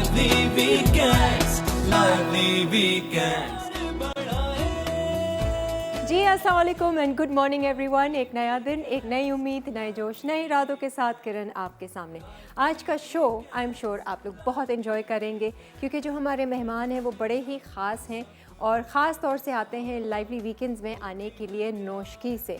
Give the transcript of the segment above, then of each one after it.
lively weekends, lively weekends. जी अस्सलाम वालेकुम and good morning everyone. एक नया दिन, एक नई उम्मीद, नए जोश, नए इरादों के साथ किरण आपके सामने। आज का शो आई एम श्योर आप लोग बहुत एंजॉय करेंगे क्योंकि जो हमारे मेहमान हैं वो बड़े ही ख़ास हैं और ख़ास तौर से आते हैं लाइवली वीकेंड्स में आने के लिए नौशकी से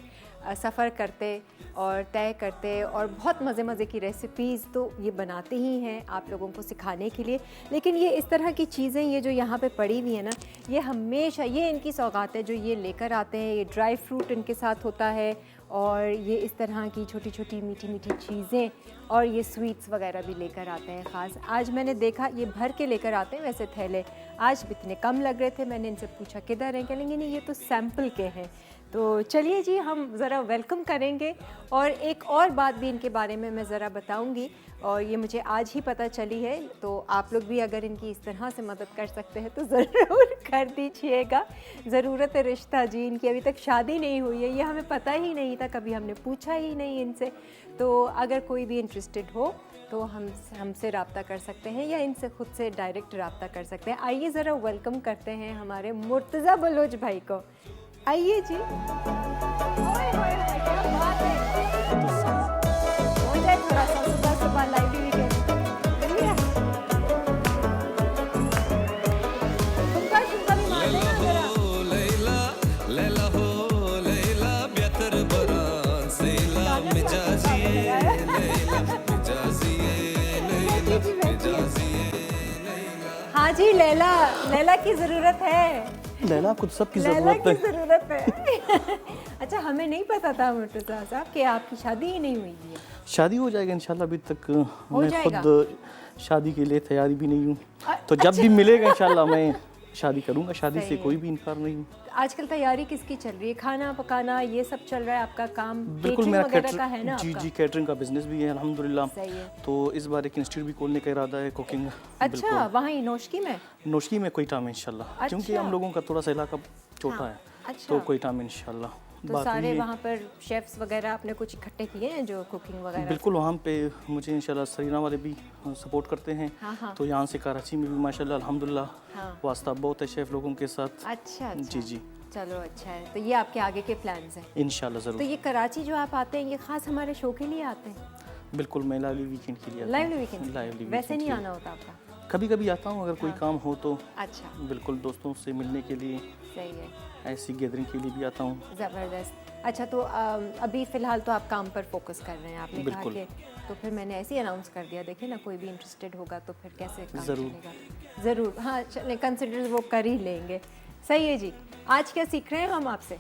सफ़र करते और तय करते और बहुत मज़े मज़े की रेसिपीज़ तो ये बनाते ही हैं आप लोगों को सिखाने के लिए। लेकिन ये इस तरह की चीज़ें ये जो यहाँ पे पड़ी हुई है ना, ये हमेशा ये इनकी सौगात है जो ये लेकर आते हैं। ये ड्राई फ्रूट इनके साथ होता है और ये इस तरह की छोटी छोटी मीठी मीठी चीज़ें और ये स्वीट्स वगैरह भी लेकर आते हैं। ख़ास आज मैंने देखा ये भर के लेकर आते हैं वैसे थैले, आज इतने कम लग रहे थे। मैंने इनसे पूछा किधर हैं, कहेंगे नहीं ये तो सैम्पल के हैं। तो चलिए जी हम ज़रा वेलकम करेंगे। और एक और बात भी इनके बारे में मैं ज़रा बताऊंगी और ये मुझे आज ही पता चली है, तो आप लोग भी अगर इनकी इस तरह से मदद कर सकते हैं तो ज़रूर कर दीजिएगा। ज़रूरत है रिश्ता जी, इनकी अभी तक शादी नहीं हुई है, ये हमें पता ही नहीं था, कभी हमने पूछा ही नहीं इनसे। तो अगर कोई भी इंटरेस्टेड हो तो हमसे रब्ता कर सकते हैं या इनसे खुद से डायरेक्ट रब्ता कर सकते हैं। आइए ज़रा वेलकम करते हैं हमारे मुर्तज़ा बलोच भाई को। आइए जी। ओए होए क्या बात है। हो जाए थोड़ा सा सुबह सुबह लाइवली वीकेंड। तुमका शुक्र भी मान लेना जरा। लैला लैला हो लैला बेहतर बरान सेला मिजाजिए लैला मिजाजिए लैला मिजाजिए लैला। हाँ जी लैला, लैला की ज़रूरत है। लैला कुछ सबकी लैला ज़रूरत की है। ज़रूरत है। अच्छा हमें नहीं पता था मुर्तज़ा साहब कि आपकी शादी ही नहीं हुई है। शादी हो जाएगा इंशाल्लाह, अभी तक मैं जाएगा? खुद शादी के लिए तैयारी भी नहीं हूँ, तो जब अच्छा। भी मिलेगा इंशाल्लाह मैं शादी करूँगा। शादी सही से है। कोई भी इनकार नहीं हूँ। आजकल तैयारी किसकी चल रही है? खाना पकाना ये सब चल रहा है आपका काम? बिल्कुल केटरिंग मेरा वगैरह का है ना जी आपका? जी कैटरिंग का बिजनेस भी है अल्हम्दुलिल्लाह। सही है। तो इस बार एक इंस्टीट्यूट भी खोलने का इरादा है कुकिंग। अच्छा वहाँ ही नौशकी में? नौशकी में कोयटा में इंशाल्लाह, क्योंकि अच्छा। हम लोगों का थोड़ा सा इलाका छोटा हाँ, है। अच्छा। तो कोयटा में इंशाल्लाह तो बात सारे हुई है। वहाँ पर शेफ्स वगैरह आपने कुछ इकट्ठे किए हैं जो कुकिंग वगैरह? बिल्कुल वहाँ पे मुझे इंशाल्लाह सरीना वाले भी सपोर्ट करते हैं। हाँ, हाँ। तो यहाँ से कराची में भी माशाल्लाह अल्हम्दुलिल्लाह हाँ। वास्ता बहुत है शेफ़ लोगों के साथ। अच्छा जी जी चलो अच्छा है। तो ये आपके आगे के प्लान्स हैं? इंशाल्लाह तो ज़रूर। ये कराची जो आप आते हैं ये खास हमारे शो के लिए आते हैं? बिल्कुल मैं लाइवली वीकेंड के लिए आता हूँ। Lively weekend? लाइवली वैसे नहीं वीकेंड आना होता आपका? कभी कभी आता हूँ अगर कोई काम हो तो। अच्छा बिल्कुल दोस्तों से मिलने के लिए, सही है, ऐसी गैदरिंग के लिए भी आता हूँ। ज़बरदस्त। अच्छा तो अभी फ़िलहाल तो आप काम पर फोकस कर रहे हैं, आपने कहा बिल्कुल। कि तो फिर मैंने ऐसे ही अनाउंस कर दिया, देखिए ना कोई भी इंटरेस्टेड होगा तो फिर कैसे काम ज़रूर। चलेगा। ज़रूर हाँ चलें, कंसिडर वो कर ही लेंगे। सही है जी। आज क्या सीख रहे हैं हम आपसे?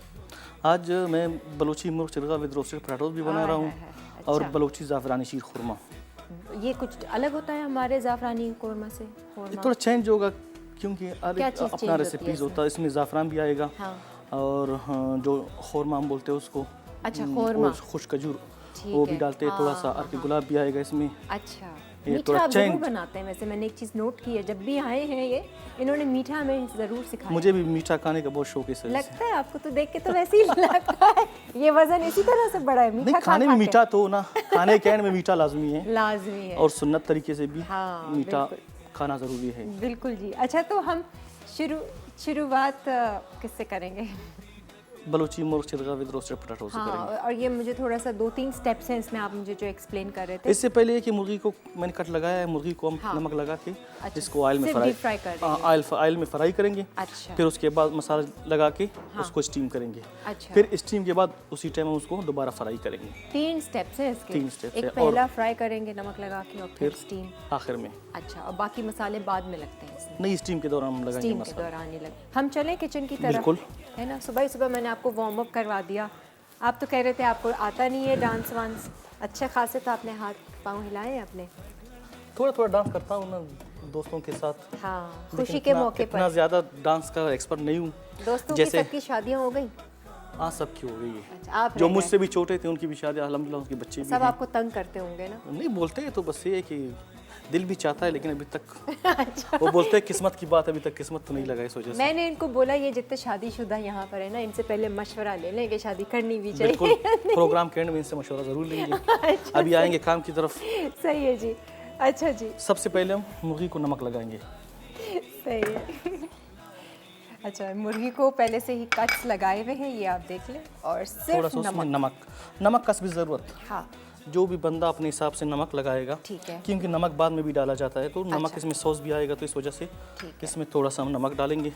आज मैं बलोची मुर्ग चिरगा विद रोस्टेड पराठोस भी बना रहा हूँ अच्छा। और बलोची ज़ाफ़रानी शीर खुरमा। ये कुछ अलग होता है हमारे ज़ाफ़रानी कौरमा से? ये कौरमा थोड़ा चेंज होगा क्योंकि हर क्या एक चीज़ change अपना होती है रेसिपीज़ इसमें? होता है। इसमें ज़ाफ़रान भी आएगा हाँ। और जो खुरमा हम बोलते हैं उसको, अच्छा खुरमा, खुश खजूर ठीक वो भी है। डालते हैं। थोड़ा सा अर्क गुलाब भी आएगा इसमें। अच्छा ये मीठा थोड़ा आप ज़रूर change- बनाते हैं वैसे, मैंने एक चीज़ नोट की है, जब भी आए हैं ये इन्होंने मीठा हमें ज़रूर सिखाया। मुझे भी मीठा खाने का बहुत शौक है इस वजह से। लगता है आपको तो देख के तो वैसे ही लगता है ये वज़न इसी तरह से बड़ा है मीठा नहीं खाने में मीठा तो ना, खाने के एंड में मीठा लाजमी है लाजमी है। और सुन्नत तरीके से भी हाँ, मीठा बिल्कुल। खाना ज़रूरी है। बिल्कुल जी। अच्छा तो हम शुरुआत किससे करेंगे? बलोची मुर्ग चिरगा विद रोस्टेड पराठों से हाँ करेंगे। और ये मुझे थोड़ा सा 2-3 स्टेप्स हैं इसमें, आप मुझे जो एक्सप्लेन कर रहे थे। इससे पहले ये कि मुर्गी को मैंने कट लगाया है, मुर्गी को हम हाँ। नमक लगा के अच्छा, इसको ऑयल में सिर्फ फ्राई deep fry कर देंगे। ऑयल में फ्राई करेंगे। अच्छा फिर उसके बाद मसाला लगा के उसको स्टीम करेंगे। अच्छा फिर स्टीम के बाद उसी टाइम हम उसको दोबारा फ्राई करेंगे। 3 स्टेप्स हैं इसके? 3 steps एक है। पहला और फ्राई करेंगे नमक लगा के और फिर फिर स्टीम। आखिर में अच्छा और बाकी मसाले बाद में लगते हैं इसमें? नहीं, स्टीम के दौरान हम लगाएंगे स्टीम के मसाला। दौरान ही लगे। हम चलें किचन की तरफ? बिल्कुल। है ना, सुबह ही सुबह मैंने आपको वार्म अप करवा दिया। आप तो कह रहे थे आपको आता नहीं है डांस वांस, अच्छे खासे तो आपने हाथ पाँव हिलाए हैं अपने? थोड़ा थोड़ा डांस करता हूँ ना दोस्तों के साथ। हाँ लेकिन खुशी के इतना- मौके इतना पर। ज़्यादा डांस का एक्सपर्ट नहीं हूँ। दोस्तों की जैसे सबकी शादियाँ हो गई? हाँ सबकी हो गई है। अच्छा आप जो रह मुझसे भी छोटे थे उनकी भी शादी अल्हम्दुलिल्लाह, उनके बच्चे गए। भी सब हैं। आपको तंग करते होंगे ना? नहीं बोलते हैं तो बस ये है कि दिल भी चाहता है लेकिन अभी तक अच्छा। वो बोलते हैं किस्मत की बात, अभी तक किस्मत तो नहीं लगा इस वजह से। मैंने इनको बोला ये जितने शादीशुदा यहाँ पर है ना, इनसे पहले मशवरा ले लें कि शादी करनी भी चाहिए। बिल्कुल प्रोग्राम के एंड में इनसे मशवरा ज़रूर लेंगे। अच्छा, अभी आएंगे काम की तरफ। सही है जी। अच्छा जी, सबसे पहले हम मुर्गी को नमक लगाएंगे। सही है। अच्छा, मुर्गी को पहले से ही कट्स लगाए हुए हैं, ये आप देख लें, और थोड़ा सिर्फ सा उसमें नमक। नमक का भी ज़रूरत। हाँ, जो भी बंदा अपने हिसाब से नमक लगाएगा, ठीक है। क्योंकि नमक बाद में भी डाला जाता है, तो नमक अच्छा। इसमें सॉस भी आएगा, तो इस वजह से ठीक है। इसमें थोड़ा सा हम नमक डालेंगे।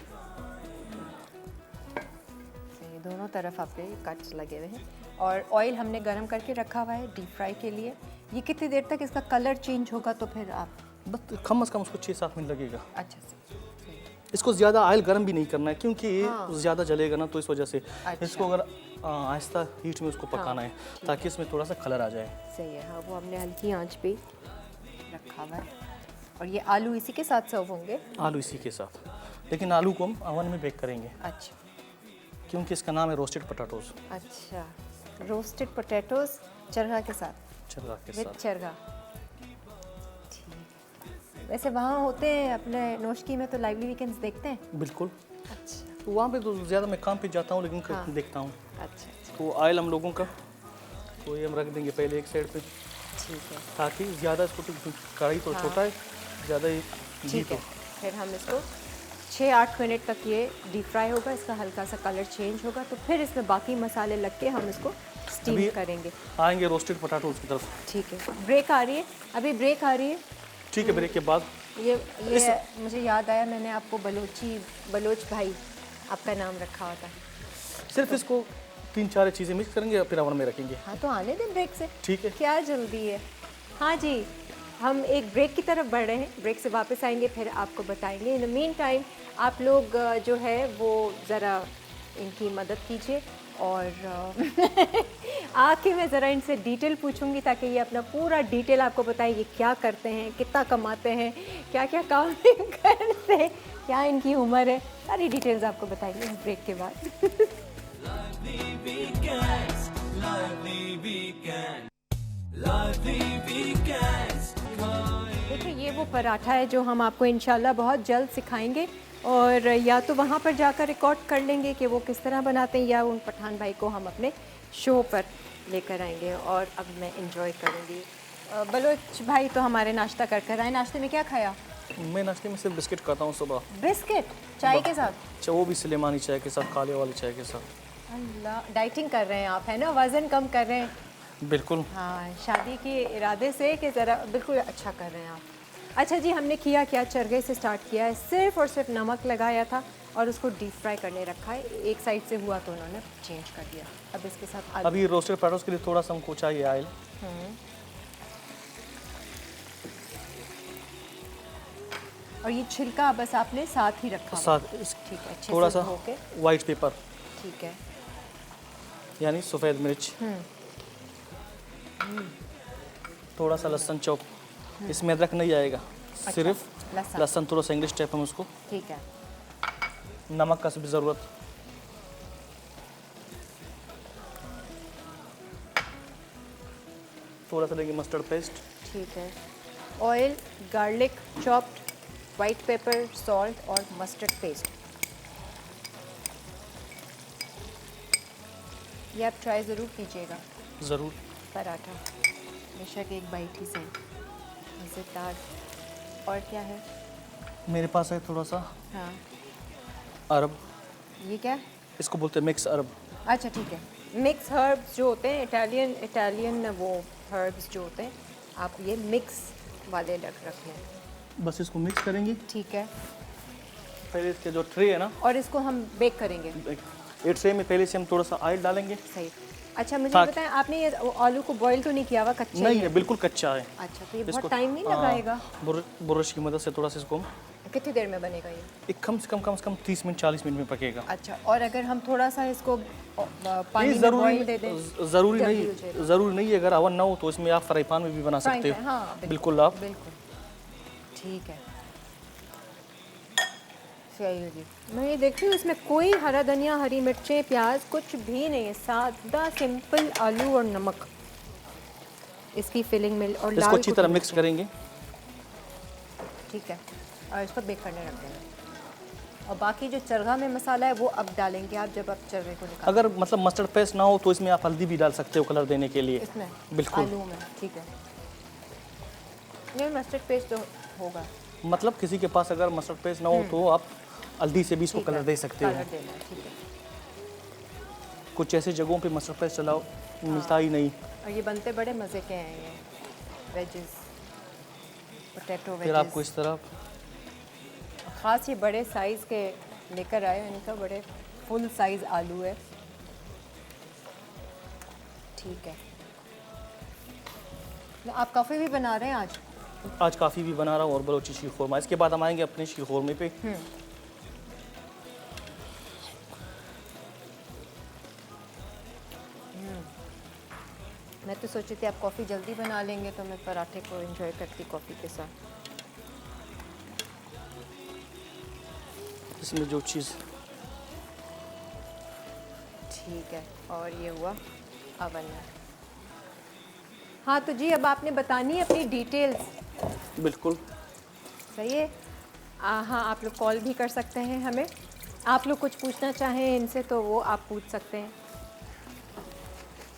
सही, दोनों तरफ आपके कट्स लगे हुए हैं, और ऑयल हमने गरम करके रखा हुआ है डीप फ्राई के लिए। ये कितनी देर तक इसका कलर चेंज होगा, तो फिर आप? बस कम से कम उसको 6-7 मिनट लगेगा। अच्छा से, सही। इसको ज़्यादा ऑयल गर्म भी नहीं करना है, क्योंकि हाँ। ज़्यादा जलेगा ना, तो इस वजह से अच्छा। इसको अगर आहिस्ता हीट में उसको पकाना है, ताकि इसमें थोड़ा सा कलर आ जाए। सही है। हाँ, वो हमने हल्की आंच पे रखा हुआ है। और ये आलू इसी के साथ सर्व होंगे? आलू इसी के साथ, लेकिन आलू को हम ओवन में बेक करेंगे, अच्छा क्योंकि इसका नाम है रोस्टेड पोटैटोज। अच्छा, रोस्टेड पोटैटोज चरगा के साथ, चरगा के विद साथ। चरगा। ठीक। वैसे वहाँ होते हैं अपने नोशकी में, तो लाइवली वीकेंड्स देखते हैं? बिल्कुल। अच्छा तो वहाँ पे तो ज़्यादा मैं काम पे जाता हूँ, लेकिन हाँ। देखता हूँ। अच्छा अच्छा, तो ऑयल हम लोगों का, तो ये हम रख देंगे पहले एक साइड पे, ठीक है ताकि ज़्यादा इसको तो कढ़ाई तो छोटा है, ज़्यादा ही ठीक हीट है। हो। फिर हम इसको 6-8 मिनट तक ये डीप फ्राई होगा, इसका हल्का सा कलर चेंज होगा, तो फिर इसमें बाकी मसाले लग के हम इसको स्टीम अभी करेंगे। आएंगे रोस्टेड पोटैटोज की तरफ। ठीक है, ब्रेक आ रही है, अभी ब्रेक आ रही है। ठीक है, ब्रेक के बाद ये मुझे याद आया, मैंने आपको बलोच भाई आपका नाम रखा होता है। सिर्फ इसको 3-4 चीज़ें मिक्स करेंगे, फिर ओवन में रखेंगे। हाँ, तो आने दें ब्रेक से, ठीक है। क्या जल्दी है। हाँ जी, हम एक ब्रेक की तरफ बढ़ रहे हैं, ब्रेक से वापस आएंगे, फिर आपको बताएंगे। इन द मीन टाइम आप लोग जो है वो ज़रा इनकी मदद कीजिए, और आके मैं ज़रा इनसे डिटेल पूछूंगी, ताकि ये अपना पूरा डिटेल आपको बताएं, ये क्या करते हैं, कितना कमाते हैं, क्या क्या काम करते हैं, क्या इनकी उम्र है, सारी डिटेल्स आपको बताएंगे इस ब्रेक के बाद। देखिए, ये वो पराठा है जो हम आपको इंशाल्लाह बहुत जल्द सिखाएंगे, और या तो वहाँ पर जाकर रिकॉर्ड कर लेंगे कि वो किस तरह बनाते हैं, या उन पठान भाई को हम अपने शो पर लेकर आएंगे, और अब मैं इंजॉय करूँगी। बलोच भाई तो हमारे नाश्ता कर आए। नाश्ते में क्या खाया? मैं नाश्ते में सिर्फ बिस्किट खाता हूँ सुबह। बिस्किट चाय के साथ? अच्छा, वो भी सुलेमानी चाय के साथ, काले वाली चाय के साथ। अल्लाह, डाइटिंग कर रहे हैं आप, है ना, वज़न कम कर रहे हैं। बिल्कुल। हाँ, शादी के इरादे से कि ज़रा बिल्कुल अच्छा कर रहे हैं आप। अच्छा जी, हमने किया क्या, चरगे से स्टार्ट किया है, सिर्फ और सिर्फ नमक लगाया था और उसको डीप फ्राई करने रखा है। एक साइड से हुआ तो उन्होंने चेंज कर दिया। अब इसके साथ आलू। अभी रोस्टेड पोटैटोज के लिए थोड़ा सा हमको चाहिए ऑयल। और ये छिलका बस आपने साथ ही रखा हुआ? साथ ठीक है, अच्छे थोड़ा से सा धो के। वाइट पेपर, ठीक है। यानी सफ़ेद मिर्च, थोड़ा सा लहसुन चॉप। इसमें अदरक नहीं आएगा, सिर्फ लहसुन, थोड़ा सा इंग्लिश टाइप हम उसको। ठीक है। नमक का भी ज़रूरत। थोड़ा सा लेंगे मस्टर्ड पेस्ट। ठीक है। Oil, garlic chopped, white paper, salt और मस्टर्ड पेस्ट। ये आप ट्राई ज़रूर कीजिएगा। ज़रूर। पराठा बेशक एक बाइट ही सही, मज़ेदार। और क्या है? मेरे पास है थोड़ा सा हाँ, अरब, ये क्या? इसको बोलते हैं मिक्स अरब। अच्छा ठीक है। मिक्स हर्ब्स जो होते हैं, इटालियन वो हर्ब्स जो होते हैं, आप ये मिक्स वाले रख लें। बस इसको मिक्स करेंगे। ठीक है। पहले इसके जो ट्रे है ना, और इसको हम बेक करेंगे। ये ट्रे में पहले से हम थोड़ा सा ऑयल डालेंगे। सही। अच्छा, मुझे ये बताएं, आपने ये आलू को बॉईल तो नहीं किया हुआ, कच्चा ही नहीं है? है, बिल्कुल कच्चा है। अच्छा, तो ये बहुत इसको टाइम नहीं लगाएगा? बुरश की मदद से थोड़ा सा इसको कितनी देर में बनेगा ये? एक कम से कम 30 मिनट 40 मिनट में पकेगा। अच्छा, और अगर हम थोड़ा सा इसको पानी ये में ज़रूरी बॉईल दे दें? ज़रूरी जल्दी हो जाएगा। नहीं, ज़रूरी नहीं है। अगर अवन ना हो तो इसमें आप फ्राई पैन में भी बना सकते हो। हाँ, बिल्कुल आप। बिल्कुल ठीक है। सही है जी। मैं ये देखती हूँ, इसमें कोई हरा धनिया, हरी मिर्चें, प्याज कुछ भी नहीं है, सादा सिंपल आलू और नमक इसकी फिलिंग में, और इसको अच्छी तरह मिक्स करेंगे। ठीक है, और इसको बेक करने रख देंगे। और बाकी जो चरगा में मसाला है वो अब डालेंगे आप, जब आप चरगे को निकाल। अगर मतलब मस्टर्ड पेस्ट ना हो तो इसमें आप हल्दी भी डाल सकते हो कलर देने के लिए। इसमें? बिल्कुल। आलू में? ठीक है। नहीं, मस्टर्ड पेस्ट तो होगा। मतलब किसी के पास अगर मस्टर्ड पेस्ट ना हो तो आप हल्दी से भी इसको ठीक कलर है, दे सकते हो। कलर देना है, ठीक है। कुछ ऐसी जगहों पे मस्टर्ड पेस्ट चलाओ मिलता ही नहीं। और ये बनते बड़े मज़े के हैं ये वेजेस, पोटैटो फिर आपको वेजेस। इस तरह ख़ास ये बड़े साइज़ के लेकर आए, इनका बड़े फुल साइज़ आलू है। ठीक है। आप कॉफ़ी भी बना रहे हैं आज? आज काफ़ी भी बना रहा हूँ और बलोची शीर खोरमा। इसके बाद हम आएंगे अपने शीर खोरमे पे। मैं तो सोची थी आप कॉफ़ी जल्दी बना लेंगे तो मैं पराठे को एंजॉय करती कॉफ़ी के साथ। इसमें जो चीज़ ठीक है, और ये हुआ अवन में। हाँ तो जी, अब आपने बतानी है अपनी डिटेल्स। बिल्कुल सही है। हाँ, आप लोग कॉल भी कर सकते हैं हमें। आप लोग कुछ पूछना चाहें इनसे तो वो आप पूछ सकते हैं।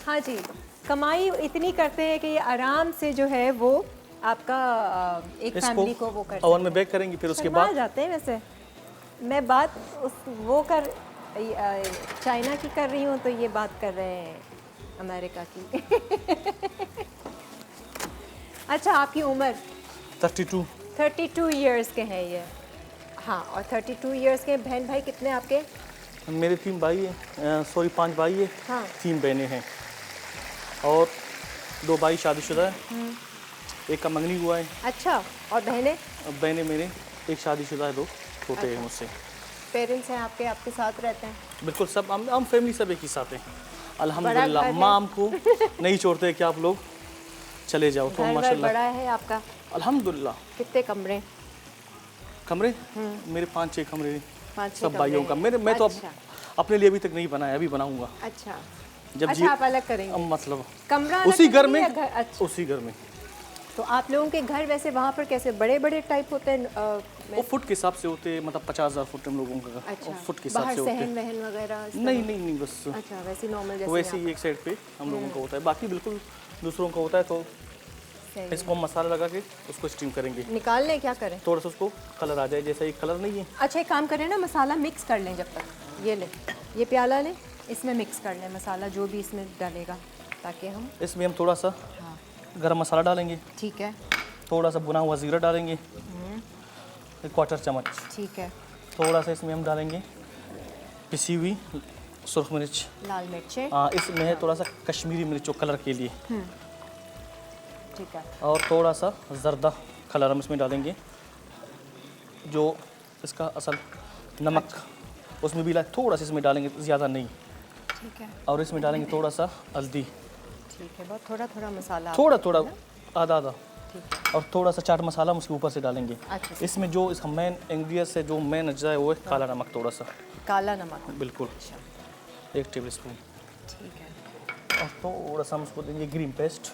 हाँ जी, कमाई इतनी करते हैं कि ये आराम से जो है वो आपका एक फैमिली को वो कर ओवन में बेक करेंगे, फिर उसके शर्मा बाद जाते हैं। वैसे मैं बात उस वो कर चाइना की कर रही हूँ तो ये बात कर रहे हैं अमेरिका की। अच्छा, आपकी उम्र 32। इयर्स के हैं ये। हाँ, और 32 इयर्स के बहन भाई कितने आपके? मेरे 3 भाई हैं, सॉरी 5 भाई है, हाँ। 3 बहनें हैं और 2 भाई शादीशुदा है, एक का मंगनी हुआ है। अच्छा, और बहनें? अब बहनें मेरे एक शादीशुदा है, 2 छोटे हैं मुझसे। पेरेंट्स हैं आपके, आपके साथ रहते हैं? बिल्कुल, सब हम फैमिली सब एक ही साथ हैं अल्हम्दुलिल्लाह। घर है? माँ हमको नहीं छोड़ते कि आप लोग चले जाओ, तो घर वर माशाल्लाह बड़ा है आपका? अल्हम्दुलिल्लाह। कितने कमरे? कमरे मेरे 5-6 कमरे हैं, 5-6 सब भाइयों कमरे का। हैं। मैं तो अच्छा। अपने लिए अभी तक नहीं बनाया, अभी बनाऊंगा अच्छा जब अच्छा, आप अलग करेंगे? मतलब कमरा अलग उसी घर करेंगे में, या घर? अच्छा, उसी घर में। तो आप लोगों के घर वैसे वहाँ पर कैसे बड़े बड़े टाइप होते हैं? वो फुट के हिसाब से होते हैं, मतलब 50,000 फुट हम लोगों का। अच्छा, वो फुट के हिसाब बाहर से होते हैं। सहन वहन वगैरह इस नहीं तरह? नहीं नहीं, बस अच्छा, वैसे नॉर्मल जैसे वैसे यहाँ ही एक साइड पे हम लोगों का होता है, बाकी बिल्कुल दूसरों का होता है। तो पर? सही इसको हम मसाला लगा के उसको स्टीम करेंगे, है। निकाल लें, क्या करें? थोड़ा सा उसको कलर आ जाए, जैसा ये कलर नहीं है। अच्छा, एक काम करें ना, मसाला मिक्स कर लें जब तक। ये लें, ये प्याला लें, इसमें मिक्स कर लें मसाला जो भी इसमें डालेगा, ताकि हम इसमें हम थोड़ा सा हाँ गरम मसाला डालेंगे, ठीक है, थोड़ा सा भुना हुआ ज़ीरा डालेंगे, 1/4 चम्मच। ठीक है। थोड़ा सा इसमें हम डालेंगे पिसी हुई सुरख मिर्च। लाल मिर्चें, इसमें है थोड़ा सा कश्मीरी मिर्च कलर के लिए, ठीक है। और थोड़ा सा जर्दा कलर हम इसमें डालेंगे, जो इसका असल नमक उसमें भी थोड़ा सा इसमें डालेंगे, ज़्यादा नहीं। ठीक है, और इसमें डालेंगे थोड़ा सा हल्दी, ठीक है। बहुत थोड़ा थोड़ा मसाला, थोड़ा थोड़ा, आधा आधा। ठीक है। और थोड़ा सा चाट मसाला हम उसके ऊपर से डालेंगे। अच्छा, इसमें जो इसका मेन इंग्रेडिएंट है, जो मेन अज्जा है, वो है काला नमक थोड़ा सा, काला नमक। बिल्कुल अच्छा, 1 टेबल स्पून। ठीक है। और थोड़ा सा हम उसको देंगे ग्रीन पेस्ट,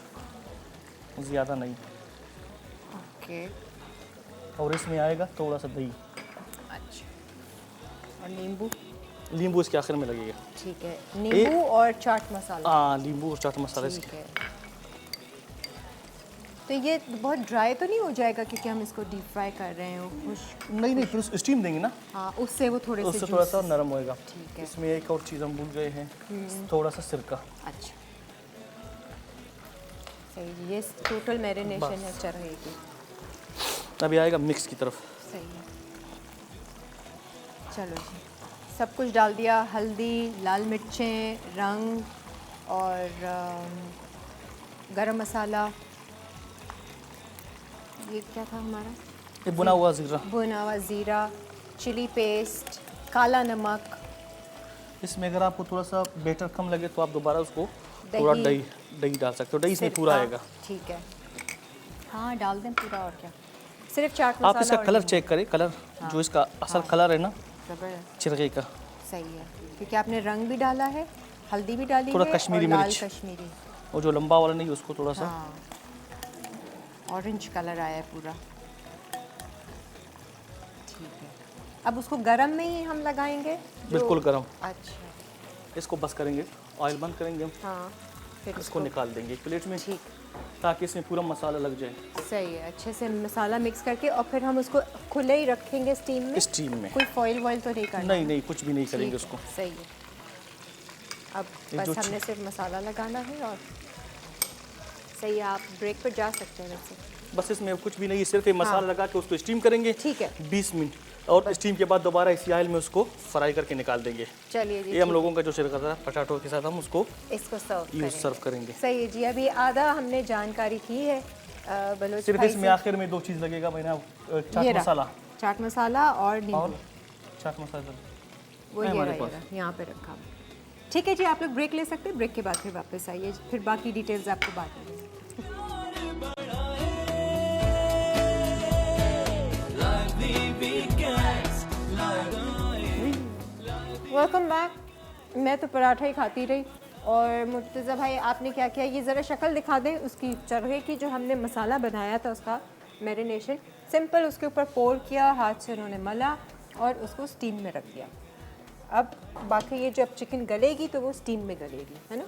ज़्यादा नहीं। ओके, और इसमें आएगा थोड़ा सा दही, अच्छा। और नींबू? नींबू इसके आखिर में लगेगा। ठीक है, नींबू और चाट मसाला। हाँ, नींबू और चाट मसाला ठीक इसके। है। तो ये बहुत ड्राई तो नहीं हो जाएगा क्योंकि हम इसको डीप फ्राई कर रहे हैं? खुश नहीं नहीं, फिर उस स्टीम देंगे ना, हाँ, उससे वो थोड़े से उससे थोड़ा सा juice- नरम होएगा। ठीक है। इसमें एक और चीज़ हम भूल गए हैं, थोड़ा सा सिरका। अच्छा, सही। ये टोटल मैरिनेशन है, अच्छा रहेगी। अभी आएगा मिक्स की तरफ। सही है। चलो जी, सब कुछ डाल दिया, हल्दी, लाल मिर्चें, रंग और गरम मसाला। ये क्या था हमारा? ये बुना हुआ ज़ीरा। भुना हुआ ज़ीरा, चिली पेस्ट, काला नमक, इसमें अगर आपको थोड़ा सा बेटर कम लगे तो आप दोबारा उसको थोड़ा दही। दही डाल सकते हो। दही इसमें सिरका। पूरा आएगा। ठीक है, हाँ डाल दें पूरा। और क्या, सिर्फ चाट मसाला? आप इसका और कलर नींबू। चेक करें, कलर जो इसका असल कलर है ना, ज़बरदस्त, चिरके का, सही है। क्योंकि आपने रंग भी डाला है, हल्दी भी डाली थोड़ा है, कश्मीरी और लाल मिर्च। कश्मीरी। और जो लंबा वाला नहीं उसको थोड़ा सा। हाँ, ऑरेंज कलर आया है पूरा। ठीक है, अब उसको गरम में ही हम लगाएंगे? बिल्कुल गरम। अच्छा, इसको बस करेंगे, ऑयल बंद करेंगे हम। हाँ, फिर इसको निकाल देंगे एक प्लेट में, ठीक, ताकि इसमें पूरा मसाला लग जाए सही है। अच्छे से मसाला मिक्स करके और फिर हम उसको खुले ही रखेंगे स्टीम में। स्टीम में। कोई फॉइल वॉइल तो नहीं करना? नहीं नहीं, कुछ भी नहीं करेंगे ठीक उसको। है, सही है। अब ये जो बस हमने सिर्फ मसाला लगाना है और सही है। आप ब्रेक पर जा सकते हैं वैसे। बस इसमें कुछ भी नहीं, सिर्फ ये मसाला लगा के उसको स्टीम करेंगे ठीक है। 20 मिनट, और स्टीम के बाद दोबारा इसी ऑयल में उसको फ्राई करके निकाल देंगे। चलिए जी, ये हम लोगों का जो शिरकत है पटाटो के साथ हम उसको इसको सर्व करेंगे। सही है जी। अभी आधा हमने जानकारी की है बलोच सिर्फ भाई इसमें से। आखिर में 2 चीज़ लगेगा मैंने, ये चाट रहा, मसाला चाट मसाला और नींबू। और चाट मसाला वो है ये हमारे रहा, पास। ये रहा, यहाँ पे रखा हुआ। ठीक है जी, आप लोग ब्रेक ले सकते हैं। ब्रेक के बाद फिर वापस आइए, फिर बाकी डिटेल्स आपको बाद में देंगे। Welcome back. मैं तो पराठा ही खाती रही और मुर्तज़ा भाई आपने क्या किया, ये ज़रा शक्ल दिखा दें उसकी चरखे की। जो हमने मसाला बनाया था उसका मैरिनेशन, सिंपल उसके ऊपर पोर किया, हाथ से उन्होंने मला और उसको स्टीम में रख दिया। अब बाकी ये जब चिकन गलेगी तो वो स्टीम में गलेगी, है ना?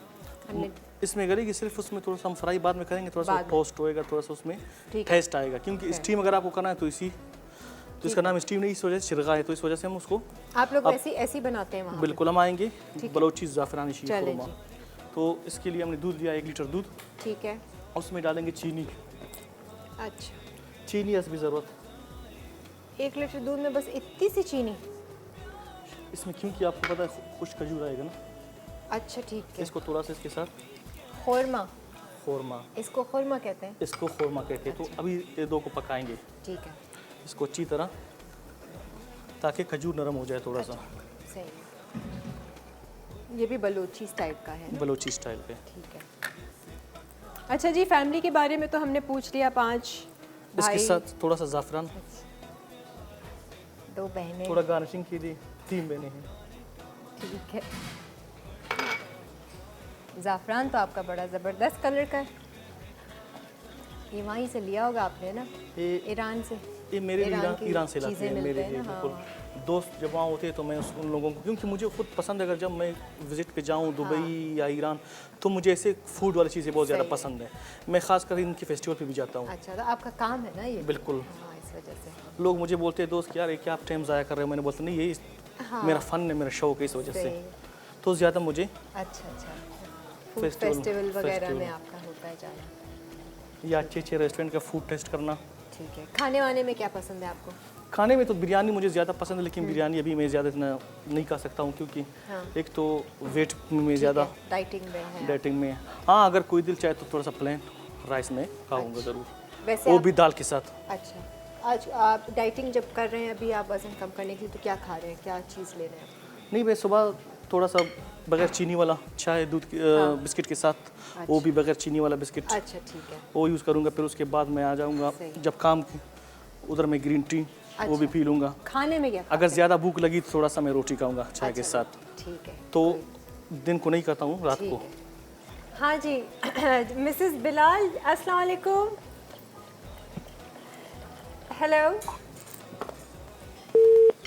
हमने इसमें करेगी सिर्फ, उसमें थोड़ा सा हम फ्राई बाद में करेंगे, थोड़ा सा बाद में। टोस्ट होएगा, थोड़ा सा उसमें ठीक है। टेस्ट आएगा, क्योंकि स्टीम अगर आपको करना है तो तो इसका नाम स्टीम नहीं, इस वजह से शिरगा है, तो इस वजह से हम उसको आप लोग ऐसी ऐसी बनाते हैं वहाँ पे? बिल्कुल हम आएंगे बलोची ज़ाफ़रानी शीर चलें खुरमा। जी। तो इसके लिए हमने दूध लिया 1 लीटर दूध, ठीक है। उसमें डालेंगे चीनी। अच्छा, चीनी ऐसी भी ज़रूरत 1 लीटर दूध में बस इतनी सी चीनी? इसमें, क्योंकि आपको पता है खुश खजूर आएगा ना, अच्छा ठीक है। इसको थोड़ा सा इसके साथ खुरमा, खुरमा, इसको खुरमा कहते हैं। इसको खुरमा कहते हैं। तो अभी ये 2 को पकाएंगे ठीक है, इसको अच्छी तरह, ताकि खजूर नरम हो जाए थोड़ा सा, सही है। ये भी बलोची स्टाइल का है ना? बलोची स्टाइल पे। ठीक है। अच्छा जी, फैमिली के बारे में तो हमने पूछ लिया। 5 इसके भाई, साथ थोड़ा सा ज़ाफ़रान, 2 बहनें। थोड़ा गार्निशिंग के लिए 3 बहनें हैं। ठीक है। ज़ाफ़रान तो आपका बड़ा ज़बरदस्त कलर का है। ये वहीं से लिया होगा आपने ना, ये ईरान से? ये मेरे लिए की ईरान से लाते चीज़ें हैं मिलते मेरे हैं लिए, ना, हाँ। बिल्कुल। दोस्त जब वहाँ होते हैं तो मैं उन लोगों को, क्योंकि मुझे खुद पसंद है, अगर जब मैं विज़िट पे जाऊँ दुबई या ईरान, तो मुझे ऐसे फूड वाली चीज़ें बहुत ज़्यादा सही है। पसंद है। मैं ख़ास कर इनके फेस्टिवल पे भी जाता हूँ। अच्छा, तो आपका काम है ना ये? बिल्कुल। हाँ, इस वजह से। लोग मुझे बोलते हैं दोस्त यार ये क्या आप टाइम ज़ाया कर रहे हो, मैंने बोलता नहीं ये हाँ। मेरा फ़न है, मेरा शौक है, इस वजह सही से है। तो ज़्यादा मुझे अच्छा अच्छा। फूड फेस्टिवल- फेस्टिवल वगैरह में फेस्टिवल। आपका होता है जाना? या अच्छे अच्छे रेस्टोरेंट का फूड टेस्ट करना। ठीक है। खाने वाने में क्या पसंद है आपको? खाने में तो बिरयानी मुझे ज़्यादा पसंद है, लेकिन बिरयानी अभी मैं ज़्यादा इतना नहीं खा सकता हूँ, क्योंकि हाँ। एक तो वेट में ज़्यादा डाइटिंग में है? डाइटिंग में। हाँ, अगर कोई दिल चाहे तो थोड़ा सा प्लेन राइस में खाऊंगा ज़रूर, वैसे वो आप, भी दाल के साथ। अच्छा, आज आप डाइटिंग जब कर रहे हैं, अभी आप वज़न कम करने के लिए, तो क्या खा रहे हैं, क्या चीज़ ले रहे हैं? नहीं, मैं सुबह थोड़ा सा बगैर चीनी वाला चाय दूध बिस्किट के साथ, वो भी बगैर चीनी वाला बिस्किट, अच्छा ठीक है। वो यूज़ करूँगा। फिर उसके बाद मैं आ जाऊँगा सही। जब काम उधर मैं ग्रीन टी वो भी पी लूँगा। खाने में क्या अगर खाते हैं? ज़्यादा भूख लगी तो थोड़ा सा मैं रोटी खाऊँगा चाय के अच्छा, साथ। ठीक है। तो दिन को नहीं खाता हूँ, रात ठीक को। है। हाँ जी। मिसेस बिलाल, अस्सलाम वालेकुम। हेलो।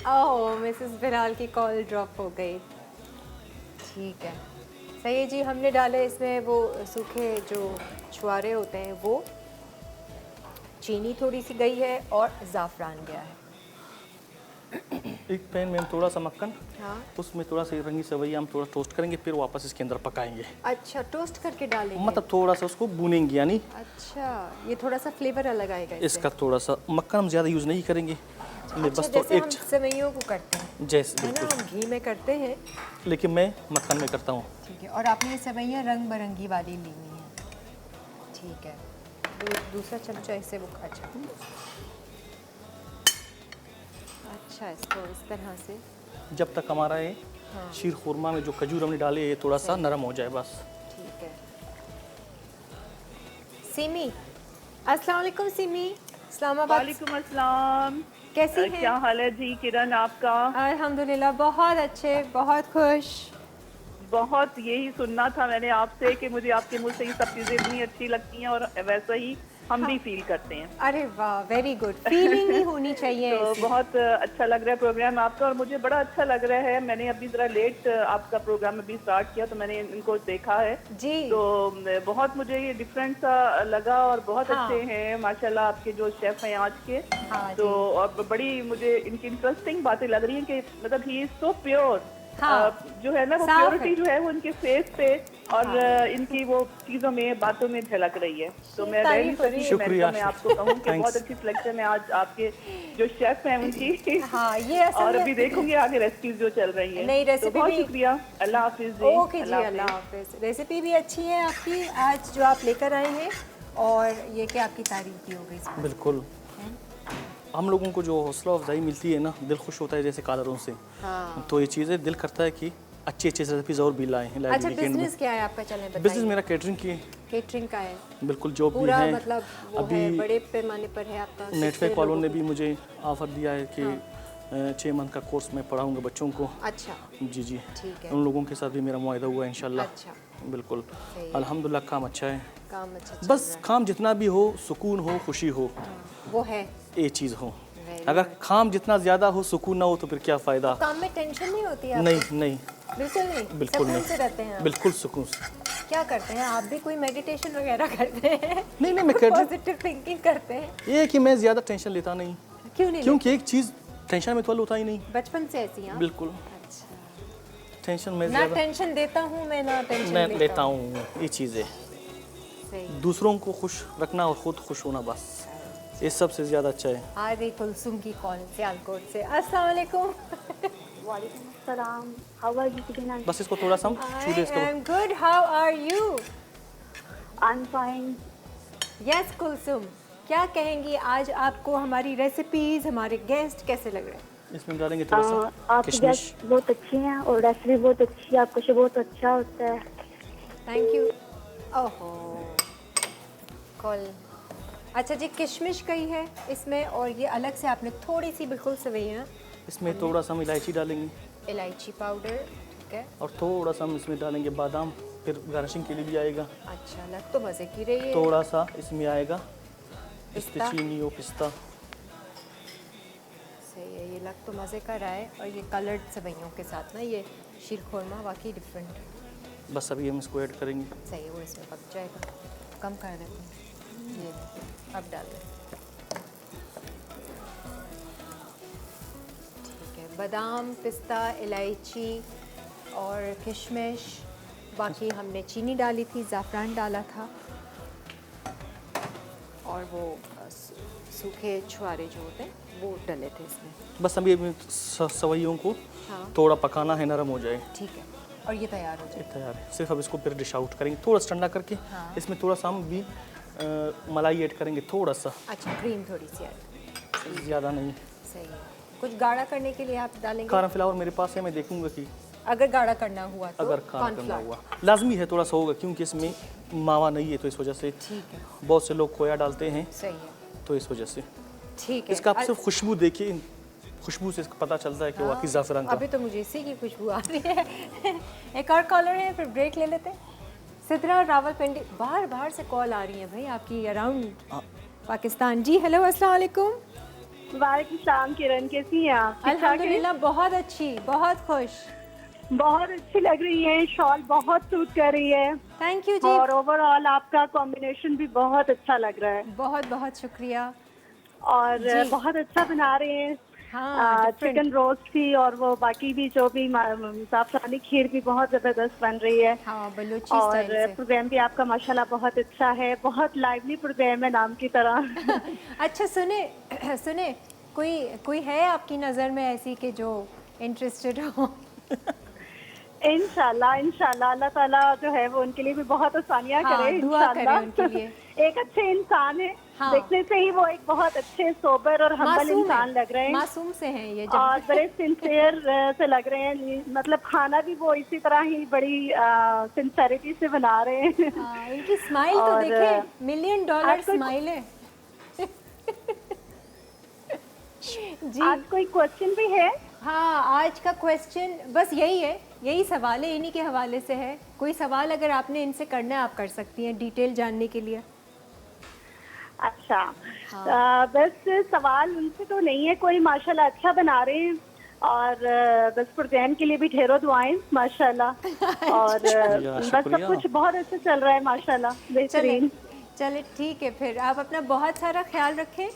ओह, मिसेस बिलाल की कॉल ड्रॉप हो गई। ठीक है, सही है जी। हमने डाले इसमें वो सूखे जो छुआरे होते हैं, वो चीनी थोड़ी सी गई है और ज़ाफ़रान गया है। एक पैन में हम थोड़ा सा मक्खन, हाँ, उसमें थोड़ा सा रंगी सेवैया हम थोड़ा टोस्ट करेंगे, फिर वापस इसके अंदर पकाएंगे। अच्छा, टोस्ट करके डालेंगे? मतलब थोड़ा सा उसको भूनेंगे, यानी अच्छा, ये थोड़ा सा फ्लेवर अलग आएगा इससे। इसका थोड़ा सा मक्खन हम ज़्यादा यूज़ नहीं करेंगे। मैं अच्छा, बस तो जैसे एक हम सेवइयों को करते हैं, जैसे है ना, बिल्कुल, हम घी में करते हैं। लेकिन मैं मक्खन में करता हूँ। ठीक है। और आपने ये सेवइयाँ रंग बिरंगी वाली ली हुई हैं? ठीक है। दूसरा चमचा इससे वो, अच्छा अच्छा, इसको इस तरह से। जब तक हमारा ये हाँ। शीर खुरमा में जो खजूर हमने डाले ये थोड़ा सा नरम हो जाए बस। ठीक है। सिमी, अस्सलाम वालेकुम। सिमी, इस्लामाबाद। वालेकुम अस्सलाम। कैसी हैं? क्या हाल है जी किरण आपका? अल्हम्दुलिल्लाह, बहुत अच्छे, बहुत खुश। बहुत यही सुनना था मैंने आपसे कि मुझे आपके मुँह से ये सब चीज़ें इतनी अच्छी लगती हैं, और वैसे ही हम भी फील करते हैं। अरे वाह, वेरी गुड, फीलिंग ही होनी चाहिए तो ऐसी। बहुत अच्छा लग रहा है प्रोग्राम आपका, और मुझे बड़ा अच्छा लग रहा है। मैंने अभी जरा लेट आपका प्रोग्राम अभी स्टार्ट किया, तो मैंने इनको देखा है। जी। तो बहुत मुझे ये डिफरेंट सा लगा, और बहुत हाँ। अच्छे हैं माशाल्लाह आपके जो शेफ हैं आज के। हाँ तो जी। और बड़ी मुझे इनकी इंटरेस्टिंग बातें लग रही हैं कि मतलब ही इज सो प्योर। हाँ। जो है ना वो साफ है। प्योरिटी जो है वो उनके फेस पे और इनकी वो चीजों में बातों में झलक रही है। तो मैं तारीफ हो रही है। शुक्रिया। मैं आपको कहूँ कि Thanks. बहुत अच्छी सिलेक्शन है आज आपके जो शेफ हैं उनकी। हाँ, ये असल और में- अभी देखूंगी आगे रेसिपीज जो चल रही है। नई रेसिपी तो बहुत भी- शुक्रिया। अल्लाह हाफिज जी। ओके जी, अल्लाह हाफिज। रेसिपी भी अच्छी है आपकी आज जो आप लेकर आए हैं, और ये कि आपकी तारीफ भी हो गई इसमें। बिल्कुल। हम लोगों को जो हौसला अफजाई मिलती है ना, दिल खुश होता है जैसे कालरों से। हाँ। तो ये चीज़ें दिल करता है कि अच्छी अच्छी रेसिपीज और भी लाएँ हैं अच्छा, वीकेंड में। बिजनेस क्या है आपका, चलें बिजनेस बताइए। मेरा केटरिंग की है, केटरिंग का है बिल्कुल जॉब भी पूरा, है। मतलब वो अभी है बड़े पैमाने पर है आपका? नेटवर्क कितने वालों ने लोगों भी मुझे ऑफ़र दिया है कि हाँ। 6 मंथ का कोर्स मैं पढ़ाऊँगा बच्चों को। को? अच्छा, जी जी, ठीक है। उन लोगों के साथ भी मेरा मुआहदा हुआ है इंशाल्लाह। अच्छा, बिल्कुल, सही है। अल्हम्दुलिल्लाह काम अच्छा है। काम अच्छा चल बस रहा है। काम जितना भी हो, सुकून हो, खुशी हो, वो है। ये चीज़ हो। Very अगर good. काम जितना ज़्यादा हो, सुकून ना हो, तो फिर क्या फ़ायदा। काम में टेंशन नहीं होती है नहीं आपको? नहीं, बिल्कुल नहीं, बिल्कुल सुकून नहीं। से रहते हैं आप? बिल्कुल सुकून से। क्या करते हैं आप भी, कोई मेडिटेशन वगैरह करते हैं? नहीं नहीं, मैं केटरिंग, पॉजिटिव थिंकिंग करते हैं? ये है कि मैं ज़्यादा टेंशन लेता नहीं, क्यों नहीं क्योंकि एक चीज़ टेंशन में तो हल होता ही नहीं। लेते? बचपन से ऐसी हैं आप? बिल्कुल, अच्छा, टेंशन में ना ज़्यादा टेंशन देता हूँ मैं, ना टेंशन मैं लेता हूँ। ये चीज़ है, सही। दूसरों को खुश रखना और खुद खुश होना, बस ये सबसे ज़्यादा अच्छा है। आ गई कुलसुम की कॉल सियालकोट से। अस्सलाम वालेकुम। वालेकुम अस्सलाम। How are you today? बस इसको थोड़ा सा हम छू दे इसको। I am good, how are you? I am fine. Yes Kulsum, क्या कहेंगी आज आपको हमारी रेसिपीज, हमारे गेस्ट कैसे लग रहे हैं? इसमें डालेंगे थोड़ा सा आपकी किशमिश। गेस्ट बहुत अच्छी हैं और रेसिपी बहुत अच्छी है, आपका शो बहुत अच्छा होता है। Thank you. ओहो, कॉल। अच्छा जी, किशमिश कही है इसमें, और ये अलग से आपने थोड़ी सी बिल्कुल सवैयाँ, इसमें थोड़ा सा हम इलायची डालेंगे इलायची पाउडर, ठीक है। और थोड़ा सा हम इसमें डालेंगे बादाम, फिर गार्निशिंग के लिए भी आएगा। अच्छा, लग तो मज़े की रही है। थोड़ा सा इसमें आएगा पिस्ता। चीनी और पिस्ता। सही है, ये लग तो मज़े का रहा है। और ये कलर्ड सवैयों के साथ ना, ये शीर खोरमा वाकई डिफरेंट है। बस अभी हम इसको ऐड करेंगे। सही है, वो इसमें पक जाएगा। कम कर देते हैं ये, अब डाल दें। ठीक है, बादाम, पिस्ता, इलायची और किशमिश, बाकी हमने चीनी डाली थी, ज़ाफ़रान डाला था, और वो सूखे छुआरे जो होते हैं वो डले थे इसमें। बस अभी सवैयों को हाँ, थोड़ा पकाना है, नरम हो जाए। ठीक है, और ये तैयार हो ये जाए। तैयार है। सिर्फ अब इसको फिर डिश आउट करेंगे, थोड़ा सा ठंडा करके। हाँ। इसमें थोड़ा सा हम भी मलाई ऐड करेंगे, थोड़ा सा, अच्छा, क्रीम थोड़ी सी ऐड। ज़्यादा नहीं। सही है। कुछ गाढ़ा करने के लिए आप डालेंगे? कारा फ्लावर मेरे पास है, मैं देखूंगा कि अगर गाढ़ा करना हुआ तो अगर कारा करना कॉर्नफ्लावर। हुआ लाजमी है, थोड़ा सा होगा क्योंकि इसमें मावा नहीं है, तो इस वजह से ठीक है, बहुत से लोग खोया डालते हैं, सही है, तो इस वजह से। ठीक है। इसका आप सिर्फ खुशबू देखिए, खुशबू से इसका पता चलता है कि वाकई ज़ाफ़रान का। अभी तो मुझे इसी की खुशबू आ रही है। एक और कॉलर है, फिर ब्रेक ले लेते हैं। सिद्रा रावलपिंडी, बाहर से कॉल आ रही है भाई आपकी, अराउंड पाकिस्तान। जी हेलो, अस्सलाम वालेकुम। वालेकुम सलाम किरण, कैसी हैं आप? ठीक ठाक हैं? अल्हम्दुलिल्लाह, बहुत अच्छी, बहुत खुश। बहुत अच्छी लग रही है, शॉल बहुत सूट कर रही है थैंक यू जी, और ओवरऑल आपका कॉम्बिनेशन भी बहुत अच्छा लग रहा है बहुत बहुत शुक्रिया। और जी। बहुत अच्छा बना रहे हैं। हाँ, different। चिकन रोस्ट भी और वो बाकी भी जो भी ज़ाफ़रानी खीर भी बहुत ज़बरदस्त बन रही है। हाँ, बलूची और स्टाइल से। प्रोग्राम भी आपका माशाल्लाह बहुत अच्छा है, बहुत लाइवली प्रोग्राम है नाम की तरह। अच्छा सुने, कोई है आपकी नज़र में ऐसी कि जो इंटरेस्टेड हो? इंशाल्लाह अल्लाह ताला जो है वो उनके लिए भी बहुत आसानियां हाँ, करे। दुआ इंशाल्लाह। करें उनके लिए। एक अच्छे इंसान है, हाँ। देखने से ही वो एक बहुत अच्छे सोबर और हम्बल मासूम इंसान है, लग रहे हैं मासूम से हैं ये और जब। बड़े सिंसियर से लग रहे हैं। मतलब खाना भी वो इसी तरह ही बड़ी सिंसेरिटी से बना रहे हैं। हाँ, इनकी स्माइल तो और, देखें, $1 मिलियन आज कोई- स्माइल है। जी आज कोई क्वेश्चन भी है? हाँ, आज का क्वेश्चन बस यही है, यही सवाल है, इन्हीं के हवाले से है। कोई सवाल अगर आपने इनसे करना है आप कर सकती हैं, डिटेल जानने के लिए। अच्छा बस सवाल उनसे तो नहीं है कोई, माशाल्लाह अच्छा बना रहे हैं और बस प्रोग्राम के लिए भी ढेरों दुआएं माशाल्लाह और बस सब शुक्रिया। कुछ बहुत अच्छा चल रहा है माशाल्लाह, चले बेहतरीन। चले ठीक है, फिर आप अपना बहुत सारा ख्याल रखें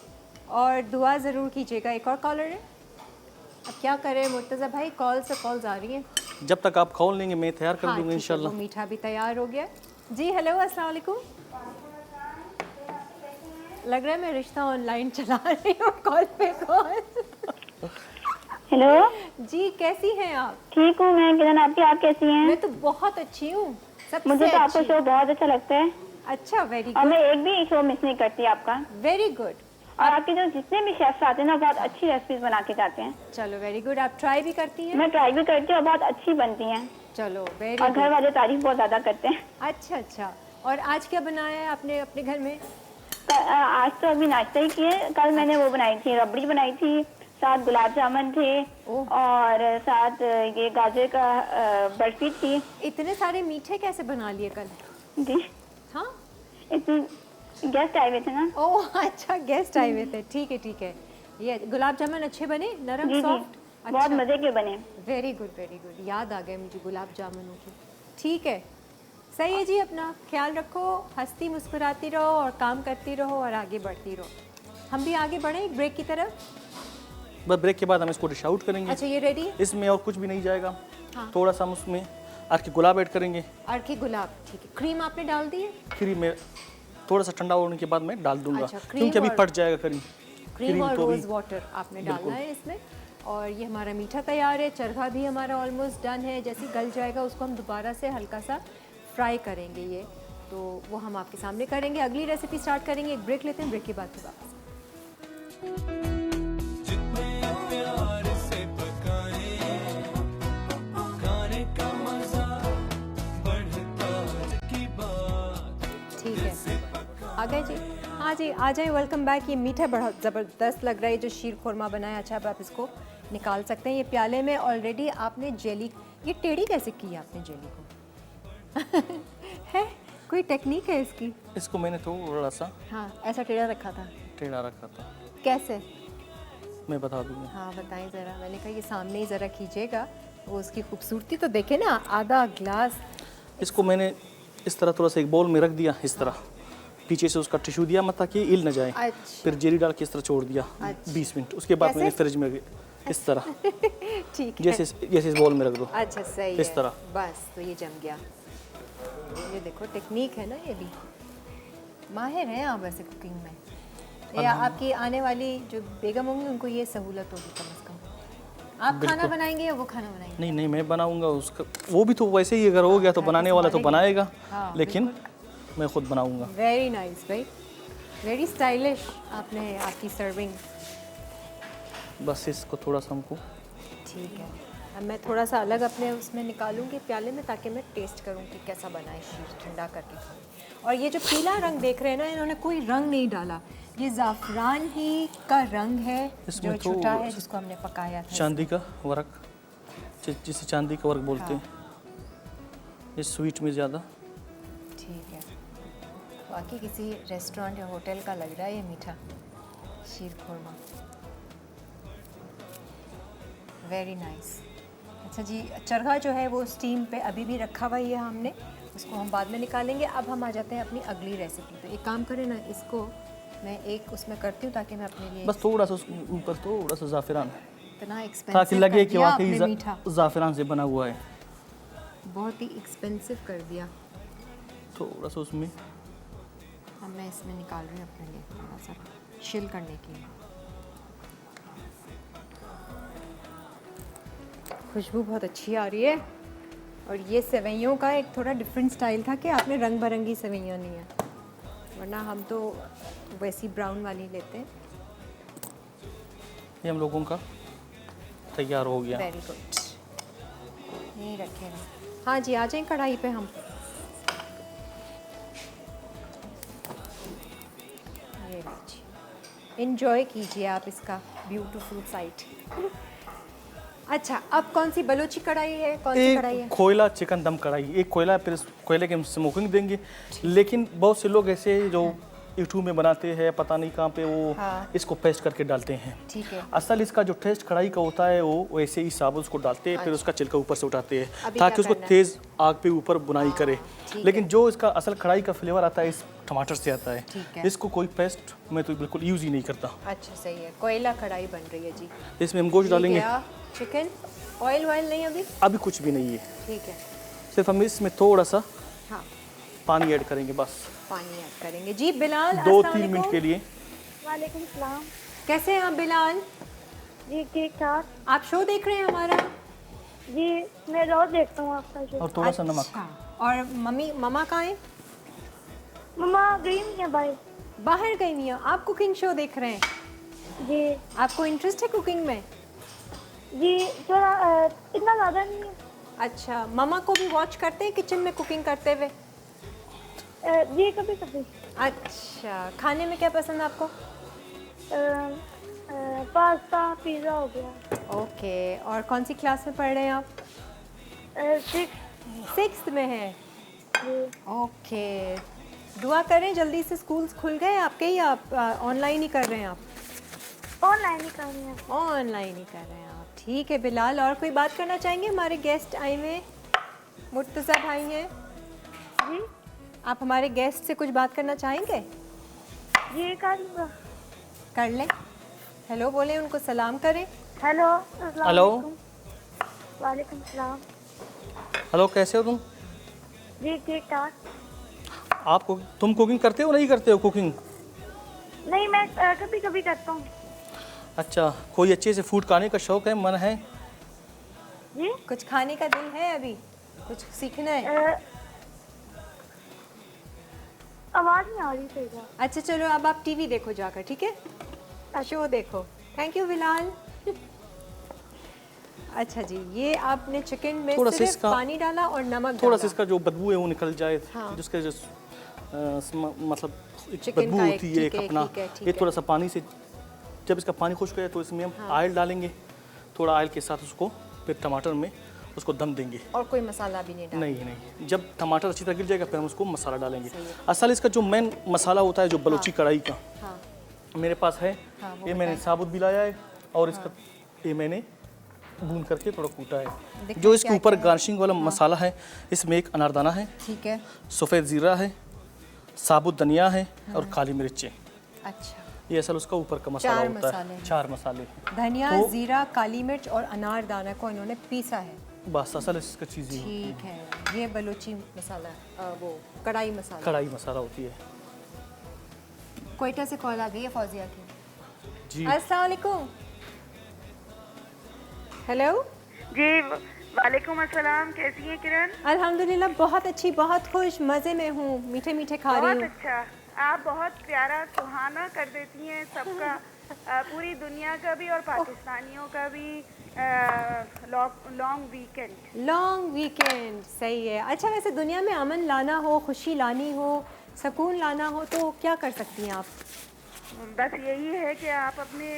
और दुआ ज़रूर कीजिएगा। एक और कॉलर है, अब क्या करें मुर्तज़ा भाई, कॉल से कॉल्स आ रही हैं। जब तक आप खोल लेंगे मैं तैयार कर हाँ, दूंगा ठीक है, इंशाल्लाह। वो मीठा भी तैयार हो गया। जी हेलो, अस्सलाम वालेकुम। लग रहा है मैं रिश्ता ऑनलाइन चला रही हूँ, कॉल पे कॉल। हेलो, जी कैसी हैं आप? ठीक हूँ मैं किरण, आप कैसी हैं? मैं तो बहुत अच्छी हूँ, सबसे मुझे तो आपका अच्छी। शो बहुत अच्छा लगता है अच्छा, वेरी और गुड, मैं एक भी शो मिस नहीं करती आपका। Very good. और आपके जो जितने भी शेफ्स आते हैं ना बहुत अच्छी रेसिपीज बना के जाते हैं। चलो वेरी गुड, आप ट्राई भी करती हैं? मैं ट्राई भी करती हूँ और बहुत अच्छी बनती हैं चलो वेरी और घर गुड। वाले तारीफ बहुत ज्यादा करते हैं। अच्छा अच्छा, और आज क्या बनाया है आपने अपने घर में? आज तो अभी नाश्ता ही किए, कल मैंने वो बनाई थी, रबड़ी बनाई थी, साथ गुलाब जामुन थे ओह। और साथ ये गाजर का बर्फी थी। इतने सारे मीठे कैसे बना लिए कल? जी, हाँ, इतनी गेस्ट आए हुए थे ना। ओह अच्छा, गेस्ट आए हुए थे, ठीक है ठीक है। ये गुलाब जामुन अच्छे बने, नरम जी जी, सॉफ्ट? बहुत मजे के बने। वेरी गुड वेरी गुड, याद आ गए मुझे गुलाब जामुनों की। ठीक है, सही है जी, अपना ख्याल रखो, हंसती मुस्कुराती रहो और काम करती रहो और आगे बढ़ती रहो। हम भी आगे बढ़ें एक ब्रेक की तरफ। बस ब्रेक के बाद हम इसको डिश आउट करेंगे। अच्छा, ये रेडी? इसमें और कुछ भी नहीं जाएगा। हाँ। थोड़ा सा हम उसमें अर्के गुलाब ऐड करेंगे। अर्के गुलाब, ठीक है। क्रीम आपने डाल दी है? क्रीम में थोड़ा सा ठंडा होने के बाद मैं डाल दूंगा, अच्छा, क्रीम क्योंकि अभी और- फट जाएगा क्रीम। क्रीम और तो अभी रोज़ वाटर आपने डालना है इसमें। और ये हमारा मीठा तैयार है, चरखा भी हमारा ऑलमोस्ट डन है। जैसे ही गल जाएगा उसको हम दोबारा से हल्का सा फ्राई करेंगे, ये तो वो हम आपके सामने करेंगे। अगली रेसिपी स्टार्ट करेंगे, एक ब्रेक लेते हैं, ब्रेक के बाद फिर वापस। जितने प्यार से पकाए खाने का मजा बढ़ता की बात। ठीक है, आ गए जी? हाँ जी, आ जाए, वेलकम बैक। ये मीठा बहुत ज़बरदस्त लग रहा है, जो शीर खुरमा बनाया। अच्छा, अब आप इसको निकाल सकते हैं। ये प्याले में ऑलरेडी आपने जेली, ये टेढ़ी कैसे की है आपने जेली को? है कोई टेक्निक है इसकी? इसको मैंने थोड़ा सा हाँ, ऐसा टेढ़ा रखा था, टेढ़ा रखा था। कैसे? मैं बता दूंगा। हाँ बताएं ज़रा। मैंने कहा ये सामने ही ज़रा खींचेगा, वो उसकी खूबसूरती तो देखे ना। आधा ग्लास इसको मैंने इस तरह थोड़ा सा एक बाउल में रख दिया, इस तरह पीछे से उसका टिश्यू दिया मत ताकि हिल न जाए। अच्छा। फिर जेली डाल के इस तरह छोड़ दिया अच्छा। 20 मिनट। उसके बाद कैसे? मैंने फ्रिज में इस तरह ठीक है। जैसे जैसे इस बाउल में रख दो। अच्छा, सही इस है। तरह। बस तो ये जम गया। ये देखो टेक्निक है ना, ये भी माहिर हैं आप वैसे कुकिंग में। ये आपकी आने वाली जो बेगम होंगी उनको ये सहूलत होगी कम से कम। आप खाना बनाएंगे या वो खाना बनाएंगे? नहीं नहीं, मैं बनाऊंगा उसका। वो भी तो वैसे ही अगर हो गया तो बनाने वाला तो बनाएगा, हाँ, लेकिन मैं खुद बनाऊंगा। वेरी नाइस भाई, वेरी स्टाइलिश आपने आपकी सर्विंग। बस इसको थोड़ा सा हमको ठीक है, अब मैं थोड़ा सा अलग अपने उसमें निकालूंगी प्याले में, ताकि मैं टेस्ट करूं कि कैसा बना है शीर, ठंडा करके खाऊं। और ये जो पीला रंग देख रहे हैं ना, इन्होंने कोई रंग नहीं डाला, ये ज़ाफ़रान ही का रंग है इसमें जो तो छुटा है, जिसको हमने पकाया था। चांदी का वर्क, जिसे चांदी का वर्क बोलते हैं, इस स्वीट में ज़्यादा। ठीक है, बाकी किसी रेस्टोरेंट या होटल का लग रहा है ये मीठा शीर खुरमा। Very nice. अच्छा जी, चरखा जो है वो स्टीम पे अभी भी रखा हुआ ही है हमने, उसको हम बाद में निकालेंगे। अब हम आ जाते हैं अपनी अगली रेसिपी पे। एक काम करें ना, इसको मैं एक उसमें करती हूँ ताकि मैं अपने लिए बस थोड़ा सा ऊपर थोड़ा सा ज़ाफ़रान, इतना ताकि एक्सपेंसिव लगे कर कि दिया वाकई आपने मीठा, ज़ाफ़रान से बना हुआ है। बहुत ही एक्सपेंसिव कर दिया। थोड़ा सा उसमें अब मैं इसमें निकाल रही हूँ अपने लिए थोड़ा सा शिल करने के लिए। खुशबू बहुत अच्छी आ रही है। और ये सेवइयों का एक थोड़ा डिफरेंट स्टाइल था कि आपने रंग बिरंगी सेवइयाँ नहीं है, वरना हम तो वैसी ब्राउन वाली लेते हैं। ये हम लोगों का तैयार हो गया। वेरी गुड, यही रखे हैं। हाँ जी, आ जाएं कढ़ाई पे हम। ये लीजिए, इंजॉय कीजिए आप इसका ब्यूटीफुल साइट। अच्छा, अब कौन सी बलोची कढ़ाई है, कौन सी कढ़ाई है? एक कोयला चिकन दम कढ़ाई, एक कोयला, फिर इस कोयले के हम स्मोकिंग देंगे। लेकिन बहुत से लोग ऐसे जो यूट्यूब में बनाते हैं, पता नहीं कहाँ पे वो हाँ। इसको पेस्ट करके डालते हैं। ठीक है। असल इसका जो टेस्ट कढ़ाई का होता है वो वैसे ही साबुत उसको डालते हैं, फिर उसका छिलका ऊपर से उठाते हैं अभी ताकि क्या उसको करना है? तेज़ आग पे ऊपर बुनाई करे। ठीक लेकिन जो इसका असल कढ़ाई का फ्लेवर आता है इस टमाटर से आता है। ठीक है। इसको कोई पेस्ट मैं तो बिल्कुल यूज़ ही नहीं करता। अच्छा सही है, कोयला कढ़ाई बन रही है जी। इसमें हम गोश्त डालेंगे। क्या चिकन ऑयल वायल नहीं अभी? अभी कुछ भी नहीं है, ठीक है। सिर्फ हम इसमें थोड़ा सा हाँ पानी ऐड करेंगे बस, पानी ऐड करेंगे जी। बिलाल 2-3 अस्सलाम मिनट वालेकुम। के लिए। वालेकुम सलाम। कैसे हैं आप बिलाल? जी ठीक ठाक। आप शो देख रहे हैं हमारा? जी मैं रोज देखता हूँ आपका शो। और थोड़ा सा नमक। अच्छा। और मम्मी मम्मा कहाँ हैं? मम्मा गई नहीं है भाई। बाहर गई नहीं है। आप कुकिंग शो देख रहे हैं? जी आपको इंटरेस्ट है कुकिंग में? जी थोड़ा इतना ज़्यादा नहीं है। अच्छा, मम्मा को भी वॉच करते हैं किचन में कुकिंग करते हुए? जी कभी कभी। अच्छा, खाने में क्या पसंद है आपको? पास्ता पिज़्ज़ा हो गया। ओके, और कौन सी क्लास में पढ़ रहे हैं आप? 6th में हैं। जी ओके, दुआ करें जल्दी से स्कूल्स खुल गए आपके, या आप ऑनलाइन ही कर रहे हैं? आप ऑनलाइन ही कर रही हैं। ऑनलाइन ही कर रहे हैं आप। ठीक है बिलाल, और कोई बात करना चाहेंगे? हमारे गेस्ट आए हुए मुर्तज़ा भाई हैं। जी आप हमारे गेस्ट से कुछ बात करना चाहेंगे? जी कर लूँगा। कर लें। हेलो बोलें, उनको सलाम करें। हेलो अस्सलाम हेलो। वालेकुम। वालेकुम सलाम। हेलो, कैसे हो तुम? जी ठीक ठाक। तुम कुकिंग करते हो नहीं करते हो कुकिंग? नहीं मैं कभी कभी करता हूँ। अच्छा, कोई अच्छे से फूड खाने का शौक है, मन है? जी कुछ खाने का दिल है अभी? कुछ सीखना है? आवाज़ नहीं आ रही सही से। अच्छा चलो, अब आप टीवी देखो जाकर, ठीक है? शो देखो। Thank you Bilal. अच्छा जी, ये आपने चिकन में थोड़ा सा सिर्फ इसका- पानी डाला और नमक थोड़ा सा डाला। इसका जो बदबू है वो निकल जाए, हाँ। जिसके जो मतलब एक चिकन बदबू का एक- होती है एक ठीक है, अपना, ठीक है, ठीक ये है। थोड़ा सा पानी से, जब इसका पानी खुश्क है तो इसमें हम ऑयल डालेंगे, थोड़ा ऑयल के साथ उसको फिर टमाटर में उसको दम देंगे। और कोई मसाला भी नहीं डाला? नहीं, जब टमाटर अच्छी तरह गिर जाएगा फिर हम उसको मसाला डालेंगे। असल इसका जो मेन मसाला होता है जो बलोची कढ़ाई का, हाँ मेरे पास है। हाँ, वो ये मैंने साबुत भी लाया है और इसका ये मैंने भून करके थोड़ा कूटा है। दिखाइए जो इसके क्या ऊपर क्या है? गार्निशिंग वाला मसाला है, इसमें एक अनारदाना है, ठीक है। सफ़ेद ज़ीरा है, साबुत धनिया है और काली मिर्चें। अच्छा, ये असल उसका ऊपर का मसाला 4 होता मसाले है। हैं। 4 मसाले हैं। धनिया, तो- जीरा, काली मिर्च और अनारदाना को इन्होंने पीसा है। बस असल इसका चीज़ ही ठीक है, ये बलूची मसाला, वो कढ़ाई मसाला। कढ़ाई मसाला होती है कोयटा से कॉल आ गई है फौजिया की। जी। अस्सलाम वालेकुम। हेलो। जी वालेकुम अस्सलाम। कैसी हैं किरण? अल्हम्दुलिल्लाह बहुत अच्छी, बहुत खुश, मज़े में हूँ, मीठे मीठे खा रही बहुत हूँ। अच्छा, आप बहुत प्यारा सुहाना कर देती हैं सबका, पूरी दुनिया का भी और पाकिस्तानियों का भी लॉन्ग वीकेंड। लॉन्ग वीकेंड, सही है। अच्छा, वैसे दुनिया में अमन लाना हो, खुशी लानी हो, सुकून लाना हो तो क्या कर सकती हैं आप? बस यही है कि आप अपने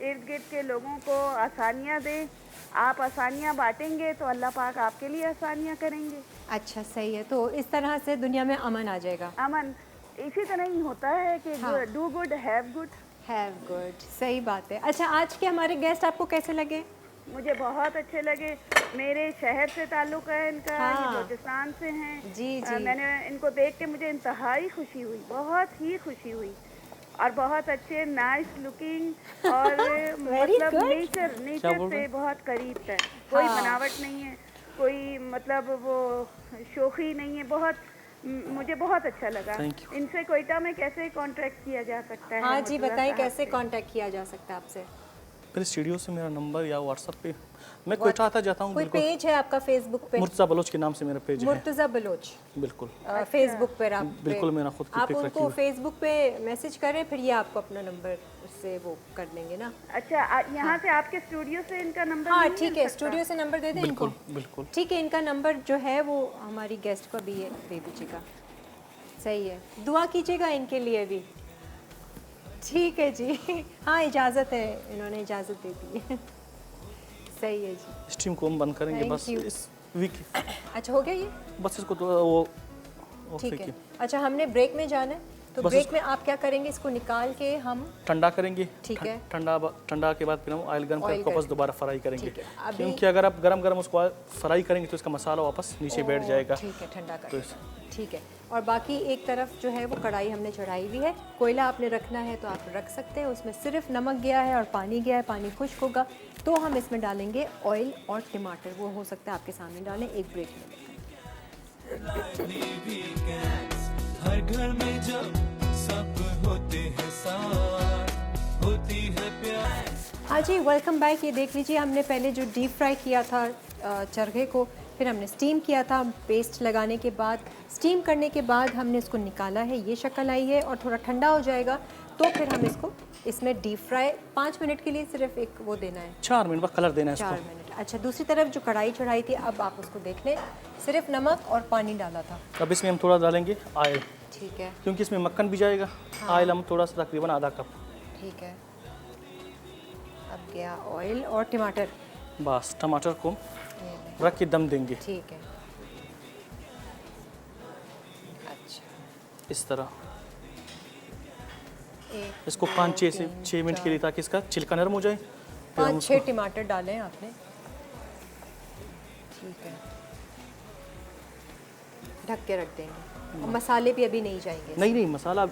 इर्द गिर्द के लोगों को आसानियाँ दें। आप आसानियाँ बांटेंगे तो अल्लाह पाक आपके लिए आसानियाँ करेंगे। अच्छा सही है, तो इस तरह से दुनिया में अमन आ जाएगा। अमन इसी तरह ही होता है कि हाँ। Do good have good. Have good, सही बात है। अच्छा, आज के हमारे गेस्ट आपको कैसे लगे? मुझे बहुत अच्छे लगे। मेरे शहर से ताल्लुक़ है इनका, हाँ। ये बलूचिस्तान से हैं। जी, जी। मैंने इनको देख के मुझे इंतहाई खुशी हुई, बहुत ही खुशी हुई, और बहुत अच्छे नाइस लुकिंग और मतलब good. नेचर से बहुत करीब है। कोई हाँ। बनावट नहीं है, कोई मतलब वो शोखी नहीं है। बहुत मुझे बहुत अच्छा लगा। Thank you. इनसे कोयटा में कैसे कांटेक्ट किया जा सकता है? हाँ जी, मुर्तज़ा बताइए साहब कैसे से? कांटेक्ट किया जा सकता है आपसे? फिर स्टूडियो से मेरा नंबर या व्हाट्सएप पे, मैं कोयटा आता जाता हूँ। कोई बिल्कुल, पेज है आपका फेसबुक पे? मुर्तज़ा बलोच के नाम से मेरा पेज है। मुर्तज़ा बलोच बिल्कुल फेसबुक पर आप बिल्कुल, मैंने खुद की आप पिक रखी उनको हुई। फेसबुक पे मैसेज करें, फिर ये आपको अपना नंबर उससे वो कर देंगे ना। अच्छा, यहाँ से आपके स्टूडियो से इनका नंबर हाँ नहीं ठीक मिल है, सकता? स्टूडियो से नंबर दे दें इनको। बिल्कुल बिल्कुल। ठीक है, इनका नंबर जो है वो हमारी गेस्ट को भी दे दीजिएगा। सही है, दुआ कीजिएगा इनके लिए भी। ठीक है जी। हाँ, इजाज़त है, इन्होंने इजाज़त दे दी है। सही है जी। स्ट्रीम को हम बंद करेंगे Thank बस you. इस वीक, अच्छा हो गया ये? बस इसको थोड़ा वो ठीक फेंकिए। है। अच्छा, हमने ब्रेक में जाना है, तो बस ब्रेक में आप क्या करेंगे, इसको निकाल के हम ठंडा करेंगे। ठीक है। ठंडा के बाद फिर हम ऑयल गर्म ऑयल करके वापस करके। दोबारा फ्राई करेंगे, ठीक है, अभी- क्योंकि अगर आप गरम गरम उसको फ्राई करेंगे तो इसका मसाला वापस नीचे बैठ जाएगा। ठीक है, ठंडा तो कर इस- ठीक है। और बाकी एक तरफ जो है वो कढ़ाई हमने चढ़ाई हुई है, कोयला आपने रखना है तो आप रख सकते हैं। उसमें सिर्फ नमक गया है और पानी गया है, पानी खुश्क होगा तो हम इसमें डालेंगे ऑयल और टमाटर। वो हो सकता है आपके सामने डालें एक ब्रेक में। वीकेंड्स हर घर में जब सब होते हैं साथ होती है प्यार। हाँ जी, वेलकम बैक। ये देख लीजिए, हमने पहले जो डीप फ्राई किया था चरखे को, फिर हमने स्टीम किया था पेस्ट लगाने के बाद। स्टीम करने के बाद हमने इसको निकाला है, ये शक्ल आई है और थोड़ा ठंडा हो जाएगा तो फिर हम इसको इसमें डीप फ्राई 5 मिनट के लिए सिर्फ एक वो देना है, 4 मिनट बाद कलर देना है 4 इसको। मिनट। अच्छा, दूसरी तरफ जो कढ़ाई चढ़ाई थी अब आप उसको देख लें, सिर्फ नमक और पानी डाला था। अब इसमें हम थोड़ा डालेंगे ऑयल, ठीक है, क्योंकि इसमें मक्खन भी जाएगा। ऑयल हम थोड़ा सा तकरीबन आधा कप। ठीक है। अब गया ऑयल और टमाटर, बस टमाटर को ये लें। रख के दम देंगे ठीक है। अच्छा, इस तरह। एक इसको दो, 5-6 से तीन, 6 मिनट के लिए, चार। ताकि इसका छिलका नरम हो जाए। फिर हम 5-6 टमाटर डालें आपने, ठीक है। ढक के रख देंगे और मसाले भी अभी नहीं जाएंगे। नहीं मसाला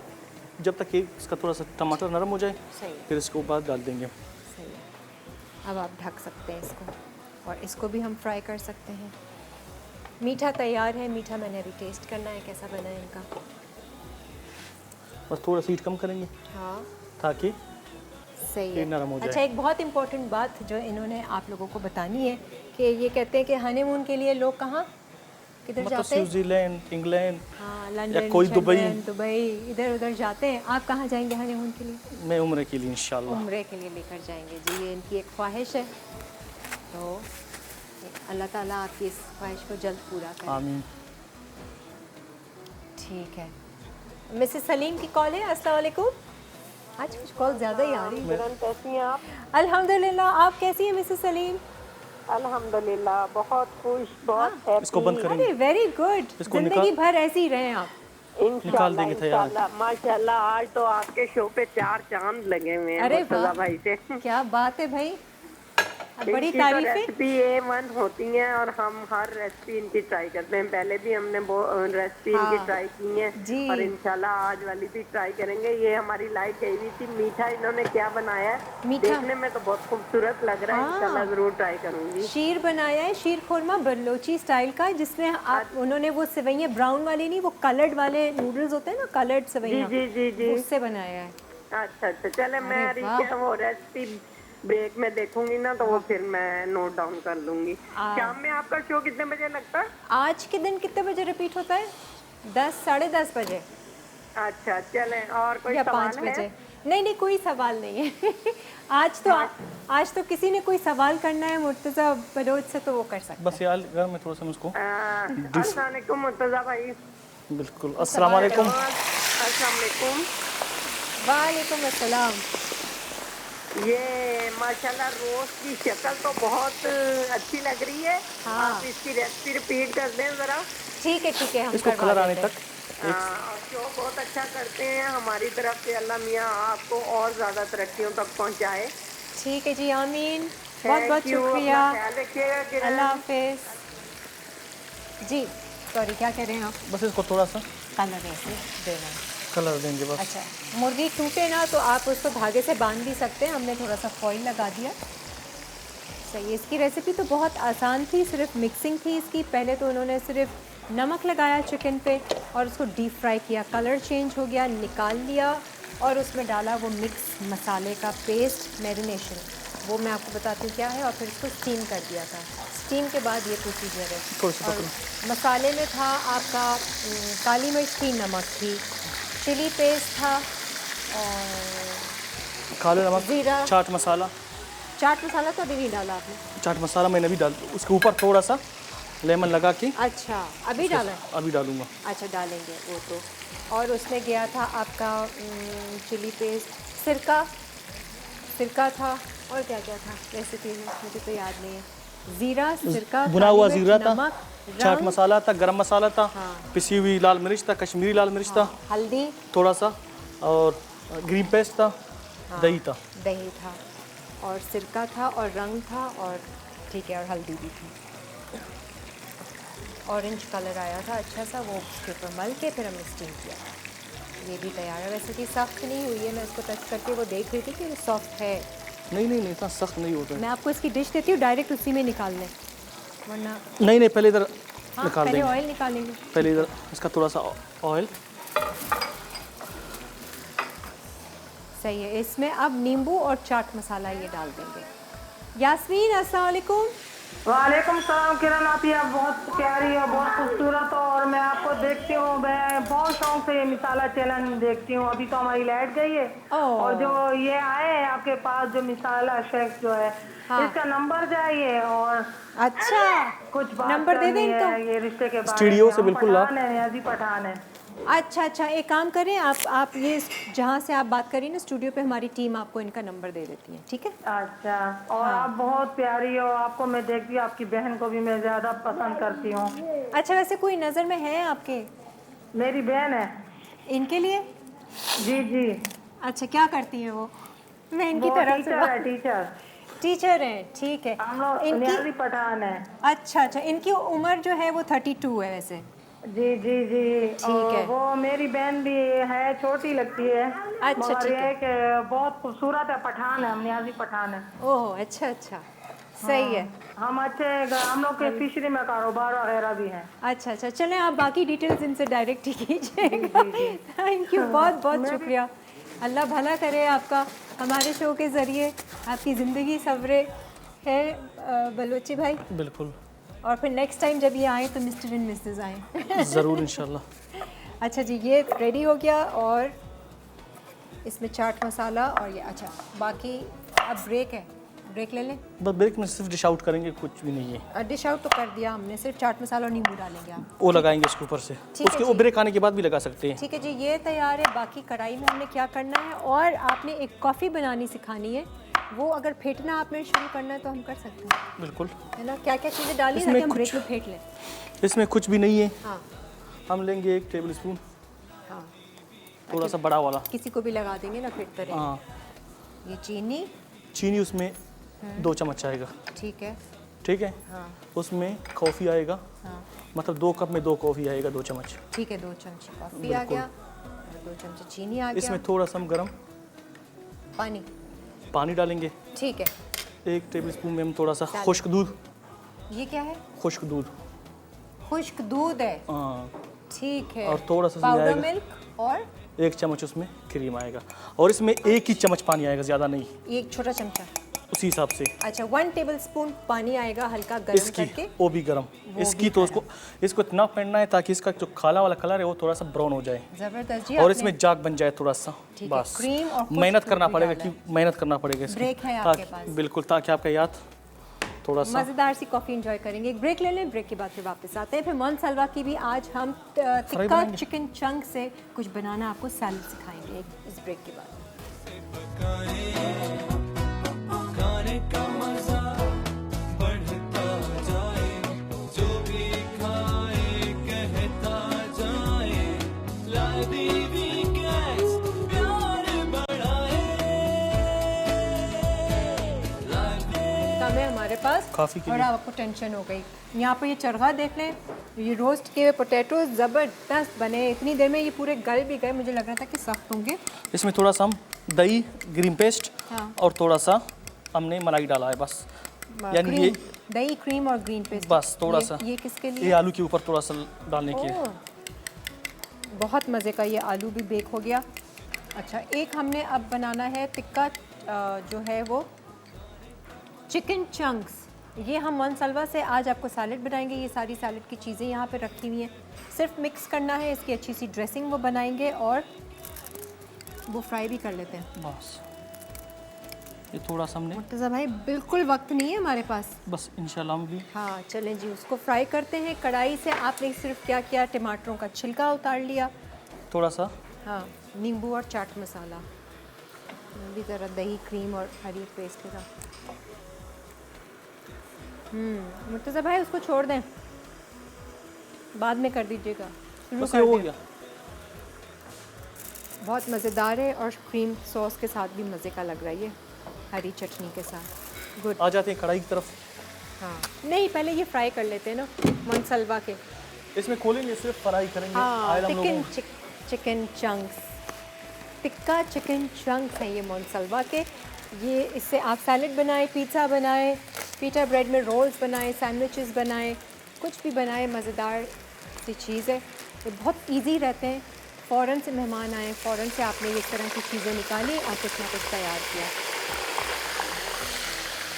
जब तक कि इसका थोड़ा सा टमाटर नरम हो जाए सही है, फिर इसको बाद डाल देंगे। सही है। अब आप ढक सकते हैं इसको और इसको भी हम फ्राई कर सकते हैं। मीठा तैयार है, मीठा मैंने अभी टेस्ट करना है कैसा बना है इनका। बस थोड़ा सा हीट कम करेंगे हाँ, ताकि सही ये है। नरम हो जाए। अच्छा, एक बहुत इम्पोर्टेंट बात जो इन्होंने आप लोगों को बतानी है कि ये कहते हैं कि हनीमून के लिए लोग कहाँ किधर मतलब जाते हैं? स्विट्जरलैंड, इंग्लैंड हाँ, या लंदन, कोई दुबई। दुबई इधर उधर जाते हैं। आप कहाँ जाएंगे हनीमून के लिए? मैं उम्र के लिए इंशाल्लाह। उम्रे के लिए लेकर जाएंगे जी, ये इनकी एक ख्वाहिश है। तो अल्लाह ताला आपकी इस ख्वाहिश को जल्द पूरा करे। आमीन। ठीक है। मिसेस सलीम की कॉल है। अस्सलाम वालेकुम। आज कुछ कॉल ज़्यादा ही आ रही है। कैसी हैं आप? अल्हम्दुलिल्लाह। आप कैसी हैं मिसेस सलीम? अल्हम्दुलिल्लाह, बहुत खुश, बहुत इसको बंद करेंगे। अरे वेरी गुड, इसको जिंदगी भर ऐसे ही रहें आप। निकाल देंगे तैयार। इंशाल्लाह माशाल्लाह। आज तो आपके शो पे 4 चांद लगे हुए हैं अरे मुर्तजा वाह, भाई से। क्या बात है भाई, बड़ी इनकी तो तारीफें। रेसिपी A1 होती हैं और हम हर रेसिपी इनकी ट्राई करते हैं। पहले भी हमने रेसिपी इनकी हाँ, ट्राई की जी। है और इंशाल्लाह आज वाली भी ट्राई करेंगे। ये हमारी लाइट गई हुई थी। मीठा इन्होंने क्या बनाया है, मीठा? देखने में तो बहुत खूबसूरत लग रहा है। हाँ। इंशाल्लाह जरूर ट्राई करूंगी। शीर बनाया है, शीर खोरमा बलोची स्टाइल का, जिसमें आप उन्होंने वो सेवइयाँ ब्राउन वाली नहीं, वो कलर्ड वाले नूडल्स होते हैं ना, कलर्ड जी सेवइयाँ, जी जी जी। उससे बनाया है। अच्छा अच्छा, चले मैं अरे वाह। वो रेसिपी ब्रेक में देखूंगी ना तो वो फिर मैं नोट डाउन कर लूंगी। शाम में आपका शो कितने बजे लगता है? आज के दिन कितने बजे रिपीट होता है? 10 साढ़े 10 बजे अच्छा, चलें। और कोई या सवाल 5 बजे? है? नहीं, कोई सवाल नहीं है। आज तो किसी ने कोई सवाल करना है मुर्तज़ा बलोच से तो वो कर सकता बस यार घर में थोड़ा सा मैं उसको अस्सलाम वालेकुम मुर्तजा भाई। बिल्कुल। अस्सलाम वालेकुम। अस्सलाम वालेकुम। है। वालेकुम अस्सलाम। ये माशाल्लाह रोस्ट की शक्ल तो बहुत अच्छी लग रही है। हाँ। आप इसकी रेसिपी रिपीट कर दें जरा। ठीक है, हम इसको करवा कलर आने देते तक हैं। और शो बहुत अच्छा करते हैं। हमारी तरफ से अल्लाह मियाँ आपको और ज़्यादा तरक्कियों तक पहुँचाए। ठीक है जी, आमीन। बहुत बहुत Thank you, शुक्रिया। अपना ख्याल रखिएगा किरण। अल्लाह हाफिज। जी, सॉरी, क्या कह रहे हैं आप? बस इसको थोड़ा सा कलर ऐसे देना है। कलर देंगे बस। अच्छा, मुर्गी टूटे ना तो आप उसको धागे से बांध भी सकते हैं। हमने थोड़ा सा फॉइल लगा दिया। सही है। इसकी रेसिपी तो बहुत आसान थी, सिर्फ मिक्सिंग थी इसकी। पहले तो उन्होंने सिर्फ नमक लगाया चिकन पे और उसको डीप फ्राई किया, कलर चेंज हो गया, निकाल लिया और उसमें डाला वो मिक्स मसाले का पेस्ट, मैरिनेशन, वो मैं आपको बताती हूँ क्या है, और फिर इसको स्टीम कर दिया था। स्टीम के बाद ये प्रोसीजर है। थोड़ी सी और मसाले में था आपका काली मिर्च थी, नमक थी, चिली पेस्ट था और काले नमक, ज़ीरा, चाट मसाला। चाट मसाला तो अभी नहीं डाला आपने? चाट मसाला मैंने अभी डाल, उसके ऊपर थोड़ा सा लेमन लगा के अच्छा, अभी डाला है? अभी डालूंगा। अच्छा, डालेंगे वो तो। और उसमें गया था आपका चिली पेस्ट, सिरका था, और क्या क्या था रेसिपी में मुझे तो याद नहीं है। जीरा, सिरका, भुना हुआ काली मिर्च, जीरा था, नमक, चाट रंग, मसाला था, गरम मसाला था, हाँ। पिसी हुई लाल मिर्च था, कश्मीरी लाल मिर्च था हल्दी, थोड़ा सा, और ग्रीन पेस्ट था, दही था। दही था और सिरका था और रंग था और ठीक है, और हल्दी भी थी। ऑरेंज कलर आया था अच्छा सा, वो उसके ऊपर मल के फिर हमने स्टीम किया। ये भी तैयार है। वैसे कि सख्त नहीं हुई है, मैं इसको टच करके वो देख रही थी कि सॉफ्ट है। नहीं, इतना सख्त नहीं होता है। मैं आपको इसकी डिश देती हूँ, डायरेक्ट उसी में निकाल लें, वरना नहीं, पहले इधर हाँ निकाल पहले देंगे। ऑयल निकालेंगे। पहले इधर इसका थोड़ा सा ऑयल। सही है। इसमें अब नींबू और चाट मसाला ये डाल देंगे। यास्मीन अस्सलाम वालेकुम। वालेकुम सलाम किरण, आप ये बहुत प्यारी और बहुत खूबसूरत हो और मैं आपको देखती हूँ, मैं बहुत शौक से ये मिसाला चैनल देखती हूँ। अभी तो हमारी लाइट गई है और जो ये आए हैं आपके पास जो मिसाला शेफ जो है, हाँ। इसका नंबर चाहिए और अच्छा, कुछ बात नंबर दे दें करनी इनका? है ये रिश्ते के बारे स्टूडियो में। से हम बिल्कुल ला। पठान है, नियाजी पठान है। अच्छा, एक काम करें, आप ये जहाँ से आप बात करिए ना स्टूडियो पे, हमारी टीम आपको इनका नंबर दे देती है, ठीक है? अच्छा, और आप बहुत प्यारी हो, आपको मैं देखती हूँ, आपकी बहन को भी मैं ज्यादा पसंद करती हूँ। अच्छा, वैसे कोई नज़र में है आपके मेरी बहन है। इनके लिए? जी। अच्छा, क्या करती हैं वो? मैं इनकी वो तरफ से टीचर है, टीचर हैं, ठीक है। हम लोग इनकी नियाजी पठान है। अच्छा, इनकी उम्र जो है वो 32 है वैसे। जी ठीक है। वो मेरी बहन भी है, छोटी लगती है। अच्छा, मगर ठीक ये है। कि बहुत खूबसूरत है, पठान है, हम नियाजी पठान है। ओह, अच्छा, सही है। हम हम लोग के फिशरी में कारोबार वगैरह भी है। अच्छा, चलें आप बाकी डिटेल्स इनसे डायरेक्ट ही कीजिएगा। थैंक यू, बहुत शुक्रिया। अल्लाह भला करे आपका, हमारे शो के ज़रिए आपकी ज़िंदगी सवरे है बलोची भाई। बिल्कुल। और फिर नेक्स्ट टाइम जब ये आए तो मिस्टर एंड मिसेस आए। ज़रूर इंशाल्लाह। अच्छा जी, ये रेडी हो गया और इसमें चाट मसाला और ये, अच्छा बाकी अब ब्रेक है, ब्रेक ले लें। बस ब्रेक में सिर्फ डिश आउट करेंगे, कुछ भी नहीं है। डिश आउट तो कर दिया हमने, सिर्फ चाट मसाला और नींबू डालेंगे आप। वो लगाएंगे उसके ऊपर से, ठीक है उसके जी। ब्रेक आने के बाद भी लगा सकते हैं। ठीक है जी, ये तैयार है। बाकी कढ़ाई में हमने क्या करना है, और आपने एक कॉफ़ी बनानी सिखानी है, वो अगर फेंटना आपने शुरू करना है तो हम कर सकते हैं, बिल्कुल। है ना? क्या क्या चीज़ें डाली इसमें ताकि हम कुछ- ब्रेक में फेंट लें? इसमें कुछ भी नहीं है। हाँ हम लेंगे 1 टेबल स्पून, हाँ, थोड़ा सा बड़ा वाला। किसी को भी लगा देंगे ना, फेंटते रहेंगे। हाँ, ये चीनी, चीनी उसमें 2 चम्मच आएगा, ठीक है। ठीक है। हाँ उसमें कॉफ़ी आएगा, हाँ, मतलब 2 कप में 2 कॉफ़ी आएगा, 2 चम्मच। ठीक है। 2 चमचे कॉफ़ी आ गया और 2 चमचे चीनी आ गया। इसमें थोड़ा सा हम गर्म पानी डालेंगे। ठीक है। 1 टेबल स्पून में हम थोड़ा सा डालें। खुश्क दूध, ये क्या है? खुश्क दूध। खुश्क दूध है, हाँ, ठीक है। और थोड़ा सा पाउडर आएगा। मिल्क और 1 चम्मच उसमें क्रीम आएगा, और इसमें 1 ही चम्मच पानी आएगा, ज़्यादा नहीं, एक छोटा चमचा। उसी हिसाब से। अच्छा, 1 टेबल स्पून पानी आएगा हल्का गर्म इसकी करके। वो भी गर्म, इसकी तो इसको इतना फेंटना है ताकि इसका जो काला वाला कलर है वो थोड़ा सा ब्राउन हो जाए, जबरदस्त जी। और आपने इसमें जाग बन जाए थोड़ा सा। ठीक है, बस क्रीम और खुश्क मेहनत दूध करना भी पड़ेगा, डाला कि मेहनत करना पड़ेगा इसमें। ब्रेक है आपके ताकि- पास? बिल्कुल, ताकि आपका याद थोड़ा सा। मज़ेदार सी कॉफ़ी एंजॉय करेंगे। एक ब्रेक ले लें, ब्रेक के बाद फिर वापस आते हैं। फिर मोहन सलवा की भी आज हम तिक्का बनाएंगे। चिकन चंक से कुछ बनाना आपको सैलड सिखाएंगे इस ब्रेक के बाद। खाने का मजा बढ़ता जाए, जो भी खाए कहता जाए, ला दीदी गैस प्यार बढ़ाए, कम है हमारे पास काफ़ी के और लिए। आपको टेंशन हो गई। यहाँ पे ये चरखा देख लें, ये रोस्ट किए हुए पोटैटो ज़बरदस्त बने। इतनी देर में ये पूरे गल भी गए, मुझे लग रहा था कि सख्त होंगे। इसमें थोड़ा सा हम दही, ग्रीन पेस्ट हाँ। और थोड़ा सा हमने मलाई डाला है, बस। यानी ये दही, क्रीम और ग्रीन पेस्ट, बस थोड़ा सा। ये किसके ये लिए? आलू के ऊपर थोड़ा सा डालने की है। ओह, बहुत मज़े का ये आलू भी बेक हो गया। अच्छा, एक हमने अब बनाना है तिक्का, जो है वो चिकन चंक्स। ये हम मोहन सलवा से आज आपको सैलड बनाएंगे। ये सारी सैलड की चीज़ें यहाँ पे रखी हुई हैं, सिर्फ मिक्स करना है। इसकी अच्छी सी ड्रेसिंग वो बनाएंगे और वो फ्राई भी कर लेते हैं। बस ये थोड़ा सा हमने, मुर्तज़ा भाई बिल्कुल वक्त नहीं है हमारे पास। बस इंशाल्लाह हम भी हाँ चलें जी, उसको फ्राई करते हैं कढ़ाई से। आपने सिर्फ क्या किया, टमाटरों का छिलका उतार लिया, थोड़ा सा हाँ, नींबू और चाट मसाला, भी ज़रा दही, क्रीम और हरी पेस्ट के साथ। मुर्तज़ा भाई उसको छोड़ दें, बाद में कर दीजिएगा। शुरू बस कर ये हो दें। गया। बहुत मज़ेदार है और क्रीम सॉस के साथ भी मज़े का लग रहा है ये, हरी चटनी के साथ। गुड। आ जाते हैं कढ़ाई की तरफ। हाँ नहीं, पहले ये फ्राई कर लेते हैं ना मोनसलवा के। इसमें खोलेंगे, सिर्फ फ्राई करेंगे। हाँ, आयल हम लोगों chicken chunks, tikka chicken chunks हैं ये मोनसलवा के। ये इससे आप सैलेड बनाएं, पिज़्ज़ा बनाएं, पीटा ब्रेड में रोल्स बनाएं, सैंडविचेस बनाएं, कुछ भी बनाएं, मज़ेदार सी चीज़ है। ये बहुत इजी रहते हैं। फ़ौरन से मेहमान आए, फ़ौरन से आपने इस तरह की चीज़ें निकाली और कुछ ना कुछ तैयार किया।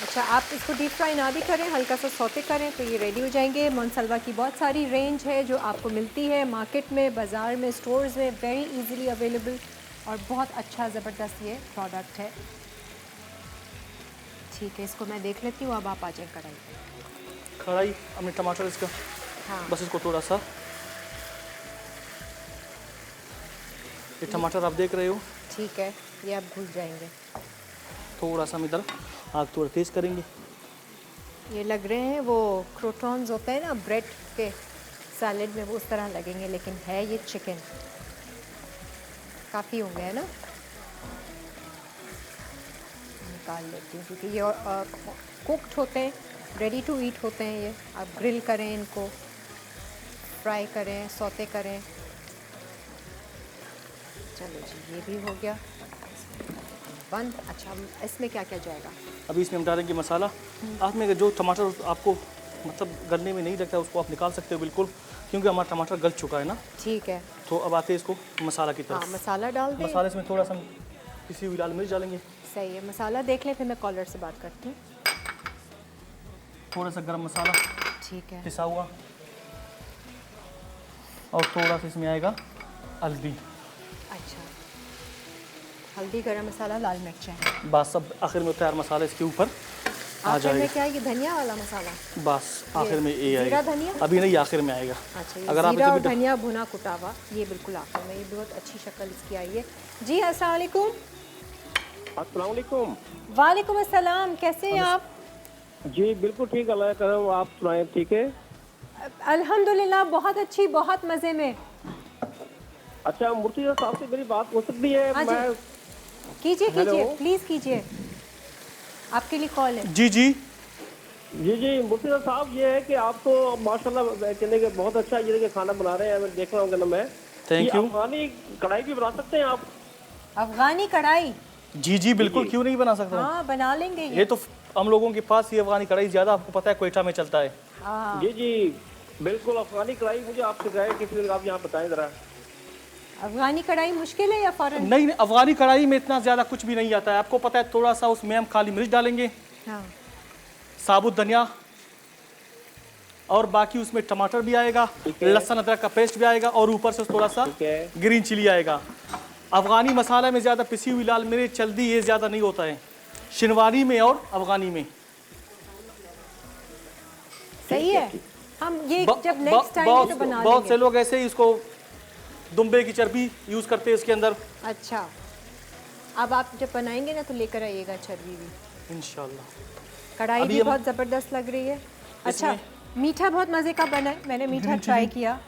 अच्छा, आप इसको डीप फ्राई ना भी करें, हल्का सा सौते करें तो ये रेडी हो जाएंगे। मोनसलवा की बहुत सारी रेंज है जो आपको मिलती है मार्केट में, बाज़ार में, स्टोर्स में, वेरी इजीली अवेलेबल और बहुत अच्छा ज़बरदस्त ये प्रोडक्ट है। ठीक है, इसको मैं देख लेती हूँ। अब आप आ जाएँ कढ़ाई पे। कढ़ाई हमने टमाटर इसका, हाँ बस इसको थोड़ा सा, ये टमाटर आप देख रहे हो, ठीक है, ये आप घुल जाएंगे। थोड़ा सा हम इधर आग थोड़ा तेज़ करेंगे। ये लग रहे हैं वो क्रोटॉन्स होते हैं ना ब्रेड के सैलेड में, वो उस तरह लगेंगे, लेकिन है ये चिकन। काफ़ी होंगे है ना, निकाल लेती हूँ क्योंकि ये कुक्ड होते हैं, रेडी टू ईट होते हैं ये। आप ग्रिल करें इनको, फ्राई करें, सौते करें। चलो जी, ये भी हो गया बंद। अच्छा, इसमें क्या क्या जाएगा? अभी इसमें हम डालेंगे मसाला। आप में जो टमाटर आपको मतलब गलने में नहीं लगता है उसको आप निकाल सकते हो बिल्कुल, क्योंकि हमारा टमाटर गल चुका है ना। ठीक है, तो अब आते हैं इसको मसाला की हाँ तरफ। मसाला डाल दें। मसाले में थोड़ा सा हम पिसी हुई लाल मिर्च डालेंगे, सही है, मसाला देख लें, फिर मैं कॉलर से बात करती हूँ। थोड़ा सा गरम मसाला ठीक है, पिसा हुआ, और थोड़ा सा इसमें आएगा हल्दी। अच्छा, हल्दी, गरम मसाला, लाल मिर्चें। बस सब आखिर में तैयार मसाला इसके ऊपर आ आखिर में जाएगा। क्या है, ये धनिया वाला मसाला? बस आखिर में ये जीरा आएगा, धनिया? अभी नहीं आखिर में आएगा। अच्छा, ये अगर आप जीरा और इसे भी धनिया भुना कुटा हुआ, ये बिल्कुल आखिर में। ये बहुत अच्छी शक्ल इसकी आई है जी। अस्सलाम वालेकुम। अस्सलाम वालेकुम। वालेकुम अस्सलाम, कैसे हैं आप? जी बिल्कुल ठीक, अल्लाह का करम। आप सुनाएं, ठीक है? अल्हम्दुलिल्लाह, बहुत अच्छी, बहुत मज़े में। अच्छा, मुर्तज़ा साहब से मेरी बात हो सकती है? हाँ जी। मैं कीजिए हेलो। कीजिए, प्लीज़ कीजिए, आपके लिए कॉल है। जी जी जी मुर्तज़ा साहब, ये है कि आप तो माशाल्लाह कहने के बहुत अच्छा ये कि खाना बना रहे हैं, मैं देख रहा हूँ ना मैं। थैंक ये यू। अफगानी कढ़ाई भी बना सकते हैं आप? अफगानी कढ़ाई? जी जी बिल्कुल, क्यों नहीं बना सकता। हाँ, बना लेंगे ये तो हम लोगों के पास ये अफगानी कढ़ाई ज़्यादा आपको पता है क्वेटा में चलता है। हाँ, जी जी बिल्कुल, अफगानी कढ़ाई मुझे आप सिखाए किसी दिन, आप यहाँ बताएं ज़रा। अफगानी कढ़ाई मुश्किल है या फ़ौरन? नहीं नहीं, अफगानी कढ़ाई में इतना ज़्यादा कुछ भी नहीं आता है, आपको पता है। थोड़ा सा उसमें हम काली मिर्च डालेंगे, हाँ, साबुत धनिया, और बाकी उसमें टमाटर भी आएगा, लहसुन अदरक का पेस्ट भी आएगा, और ऊपर से थोड़ा सा ठीक है। ग्रीन चिली आएगा। अफगानी मसाला में ज़्यादा पिसी हुई लाल मिर्च, जल्दी ये ज़्यादा नहीं होता है शिनवारी में और अफगानी में। सही है। हम ये ब- जब ब- नेक्स्ट टाइम बहुत तो बना बहुत से लेंगे। लोग ऐसे ही इसको दुम्बे की चर्बी यूज़ करते हैं इसके अंदर। अच्छा, अब आप जब बनाएंगे ना तो लेकर आइएगा चर्बी भी। इंशाल्लाह। कढ़ाई अभी भी हम- बहुत ज़बरदस्त लग रही है। अच्छा, मीठा बहुत मज़े का बना है, मैंने मीठा ट्राई किया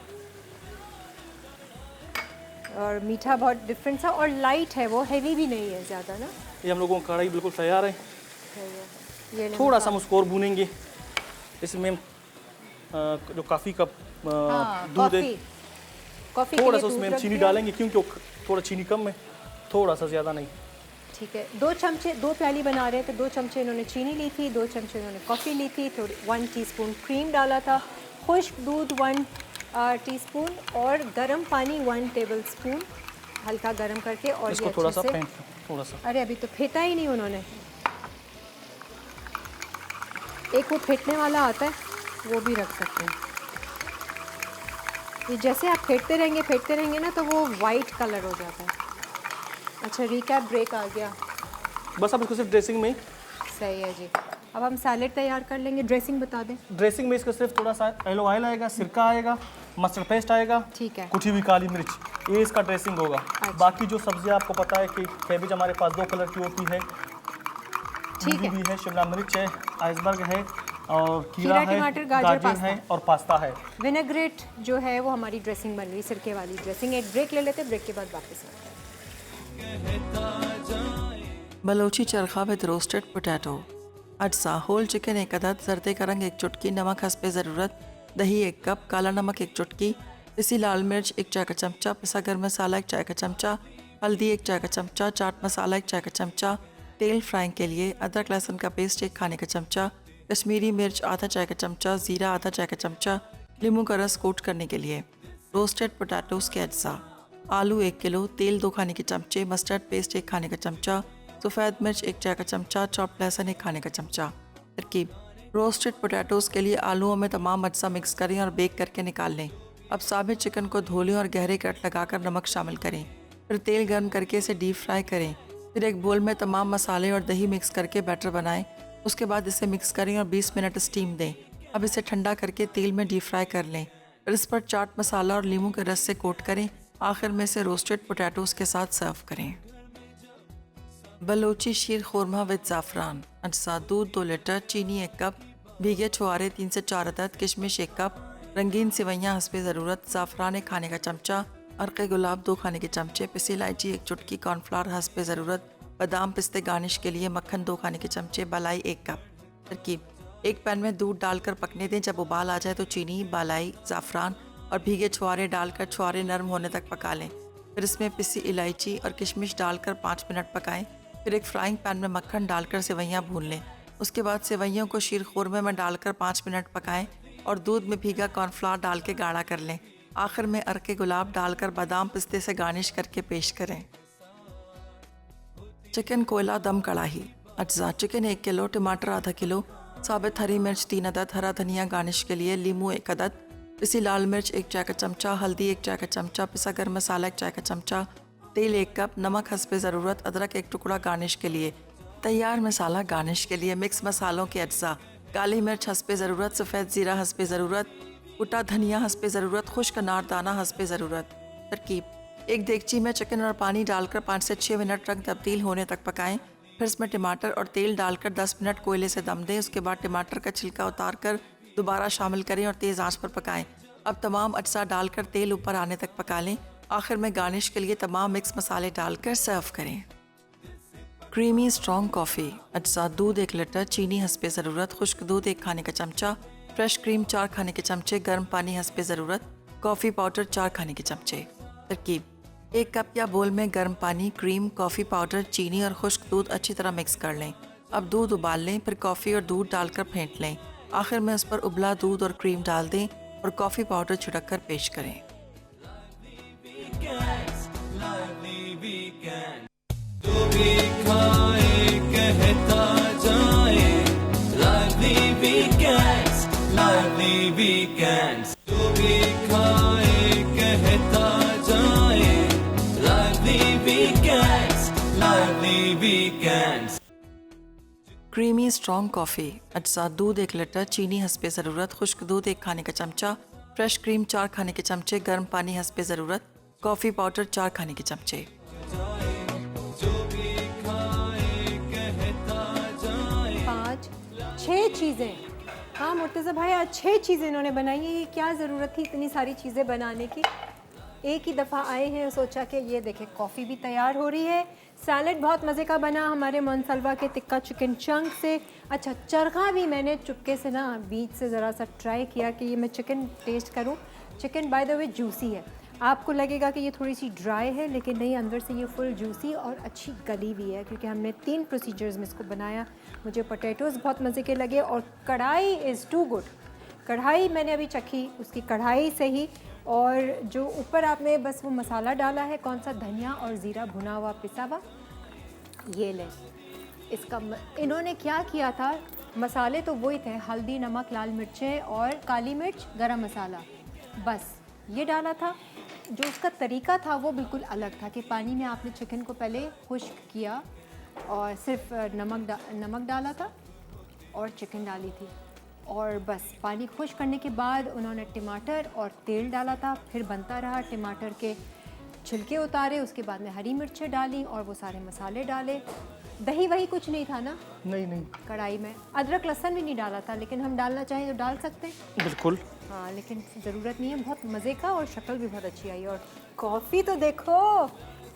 और मीठा बहुत डिफरेंट था और लाइट है, वो हैवी भी नहीं है ज़्यादा ना। ये हम लोगों का कढ़ाई बिल्कुल तैयार है। ये ले थोड़ा सा हम उसको और भूनेंगे। इसमें हम, जो काफ़ी कप हाँ, दूध है, कॉफ़ी थोड़ा सा उसमें हम चीनी डालेंगे, क्योंकि वो थोड़ा चीनी कम है, थोड़ा सा ज़्यादा नहीं। ठीक है, 2 चमचे, 2 प्याली बना रहे हैं तो 2 चमचे इन्होंने चीनी ली थी, 2 चमचे इन्होंने कॉफ़ी ली थी, थोड़ी 1 टीस्पून क्रीम डाला था, खुश्क दूध 1 टीस्पून और गर्म पानी 1 टेबलस्पून, हल्का गर्म करके। और इसको ये थोड़ा अच्छे सा से, फेंट थोड़ा सा। अरे अभी तो फेंटा ही नहीं उन्होंने। एक वो फेंटने वाला आता है, वो भी रख सकते हैं। ये जैसे आप फेंटते रहेंगे ना तो वो वाइट कलर हो जाता है। अच्छा, रिकैप ब्रेक आ गया। बस अब इसको सिर्फ ड्रेसिंग में, सही है जी। अब हम सैलेड तैयार कर लेंगे। ड्रेसिंग बता दें। ड्रेसिंग में इसका सिर्फ थोड़ा सा एलो ऑयल आएगा, सिरका आएगा, मस्टर्ड पेस्ट आएगा, ठीक है। कुटी हुई काली मिर्च, ये इसका ड्रेसिंग होगा। अच्छा। बाकी जो सब्जियां आपको पता है कि कैबेज हमारे पास 2 कलर की होती है, ठीक है। भी है, शिमला मिर्च है, आइसबर्ग है, और खीरा, है, टमाटर, गाजर, पास्ता है और पास्ता है। विनेग्रेट जो है वो हमारी ड्रेसिंग बन रही, सिरके वाली ड्रेसिंग। एक ब्रेक ले लेते हैं, ब्रेक के बाद वापस आते हैं। बलोची चरखा विद रोस्टेड पोटैटो। अज्जा होल चिकन 1 अदद, जर्दे का रंग 1 चुटकी, नमक हस्बे ज़रूरत, दही 1 कप, काला नमक 1 चुटकी, पिसी लाल मिर्च 1 चाय का चमचा, पिसा गर्म मसाला 1 चाय का चमचा, हल्दी 1 चाय का चमचा, चाट मसाला 1 चाय का चमचा, तेल फ्राइंग के लिए, अदरक लहसुन का पेस्ट 1 खाने का चमचा, कश्मीरी मिर्च आधा चाय का चमचा, ज़ीरा आधा चाय का चमचा, नींबू का रस कोट करने के लिए। रोस्टेड पोटैटोज़ के अज्जा, आलू 1 किलो, तेल 2 खाने के चमचे, मस्टर्ड पेस्ट 1 खाने का चमचा, सफ़ेद मिर्च 1 चाय का चमचा, चॉप लहसुन 1 खाने का चमचा। तरकीब: रोस्टेड पोटैटोज़ के लिए आलूओं में तमाम अज्जा मिक्स करें और बेक करके निकाल लें। अब साबित चिकन को धो लें और गहरे कट लगाकर नमक शामिल करें। फिर तेल गर्म करके इसे डीप फ्राई करें। फिर एक बोल में तमाम मसाले और दही मिक्स करके बैटर बनाएं। उसके बाद इसे मिक्स करें और 20 मिनट स्टीम दें। अब इसे ठंडा करके तेल में डीप फ्राई कर लें। फिर इस पर चाट मसाला और नींबू के रस से कोट करें। आखिर में इसे रोस्टेड पोटैटोज़ के साथ सर्व करें। बलोची शीर खुरमा विद ज़ाफ़रान। अज्जा: दूध 2 लीटर, चीनी 1 कप, भीगे छुआरे 3 से 4 अदद, किशमिश 1 कप, रंगीन सेवइयाँ हस्बे ज़रूरत, ज़ाफ़रान 1 खाने का चमचा, अर्क़े गुलाब 2 खाने के चमचे, पिसी इलायची 1 चुटकी, कॉर्नफ्लावर हस्बे ज़रूरत, बादाम पिस्ते गार्निश के लिए, मक्खन 2 खाने के चमचे, बालाई 1 कप। तरकीब: एक पैन में दूध डालकर पकने दें। जब उबाल आ जाए तो चीनी, बालाई, ज़ाफ़रान और भीगे छुआरे डालकर छुआरे नरम होने तक पका लें। फिर इसमें पिसी इलायची और किशमिश डालकर 5 मिनट पकाएं। फिर एक फ्राइंग पैन में मक्खन डालकर सेवइयाँ भून लें। उसके बाद सेवइयों को शीर खुरमे में डालकर 5 मिनट पकाएं और दूध में भीगा कॉर्नफ्लावर डाल के गाढ़ा कर लें। आखिर में अर्के गुलाब डालकर बादाम पिस्ते से गार्निश करके पेश करें। चिकन कोयला दम कढ़ाई। अज्जा: चिकन 1 किलो, टमाटर आधा किलो, साबित हरी मिर्च 3 अदद, हरा धनिया गार्निश के लिए, लीमू 1 अदद, पिसी लाल मिर्च 1 चाय का चमचा, हल्दी 1 चाय का चमचा, पिसा गर्म मसाला 1 चाय का चमचा, तेल 1 कप, नमक हस्बे ज़रूरत, अदरक 1 टुकड़ा गार्निश के लिए। तैयार मसाला गार्निश के लिए मिक्स मसालों के अज्जा: काली मिर्च हस्बे ज़रूरत, सफ़ेद ज़ीरा हस्बे ज़रूरत, कुटा धनिया हस्बे ज़रूरत, खुश्क अनारदाना हस्बे ज़रूरत। तरकीब: एक देगची में चिकन और पानी डालकर 5 से 6 मिनट रंग तब्दील होने तक पकाएं। फिर इसमें टमाटर और तेल डालकर 10 मिनट कोयले से दम दें। उसके बाद टमाटर का छिलका उतार कर दोबारा शामिल करें और तेज़ आंच पर पकाएं। अब तमाम अज्जा डालकर तेल ऊपर आने तक पका लें। आखिर में गार्निश के लिए तमाम मिक्स मसाले डालकर सर्व करें। Creamy strong coffee. अज्जा: दूध 1 लीटर, चीनी हस्बे ज़रूरत, खुश्क दूध 1 खाने का चमचा, फ्रेश क्रीम 4 खाने के चमचे, गर्म पानी हस्बे ज़रूरत, कॉफ़ी पाउडर 4 खाने के चमचे। तरकीब: 1 कप या बोल में गर्म पानी, क्रीम, कॉफ़ी पाउडर, चीनी और खुश्क दूध अच्छी तरह मिक्स कर लें। अब दूध उबाल लें। फिर कॉफ़ी और दूध डालकर फेंट लें। आखिर में उस पर उबला दूध और क्रीम डाल दें और कॉफ़ी पाउडर छिड़क कर पेश करें। तो भी खाए कहता जाए, lively weekends, lively weekends। तो भी खाए कहता जाए, lively weekends, lively weekends। Creamy strong coffee. अज्जा: दूध 1 लीटर, चीनी हस्बे ज़रूरत, खुश्क दूध 1 खाने का चमचा, फ्रेश क्रीम 4 खाने के चमचे, गर्म पानी हस्बे ज़रूरत, कॉफ़ी पाउडर 4 खाने के चमचे। 6 चीज़ें। हाँ मुर्तज़ा भाई, आज 6 चीज़ें इन्होंने बनाई है। ये क्या ज़रूरत थी इतनी सारी चीज़ें बनाने की? एक ही दफ़ा आए हैं, सोचा कि ये देखें कॉफ़ी भी तैयार हो रही है, सैलड बहुत मज़े का बना हमारे मनसलवा के टिक्का चिकन चंक से। अच्छा, चरखा भी मैंने चुपके से ना बीच से ज़रा सा ट्राई किया कि ये मैं चिकन टेस्ट करूँ। Chicken by the way juicy है। आपको लगेगा कि ये थोड़ी सी ड्राई है, लेकिन नहीं, अंदर से ये फुल जूसी और अच्छी गली हुई है, क्योंकि हमने 3 प्रोसीजर्स में इसको बनाया। मुझे पोटैटोज़ बहुत मज़े के लगे और कढ़ाई इज़ टू गुड। कढ़ाई मैंने अभी चखी, उसकी कढ़ाई से ही। और जो ऊपर आपने बस वो मसाला डाला है, कौन सा, धनिया और ज़ीरा भुना हुआ पिसा हुआ, ये लें। इसका इन्होंने क्या किया था, मसाले तो वही थे, हल्दी, नमक, लाल मिर्चें और काली मिर्च, गरम मसाला, बस ये डाला था। जो उसका तरीका था वो बिल्कुल अलग था कि पानी में आपने चिकन को पहले खुश्क किया और सिर्फ नमक डाला था और चिकन डाली थी, और बस पानी खुश्क करने के बाद उन्होंने टमाटर और तेल डाला था। फिर बनता रहा, टमाटर के छिलके उतारे, उसके बाद में हरी मिर्चें डाली और वो सारे मसाले डाले। दही वही कुछ नहीं था ना नहीं नहीं, कढ़ाई में? अदरक लहसुन भी नहीं डाला था, लेकिन हम डालना चाहें तो डाल सकते हैं। बिल्कुल। हाँ, लेकिन ज़रूरत नहीं है। बहुत मज़े का और शक्ल भी बहुत अच्छी आई। और कॉफ़ी तो देखो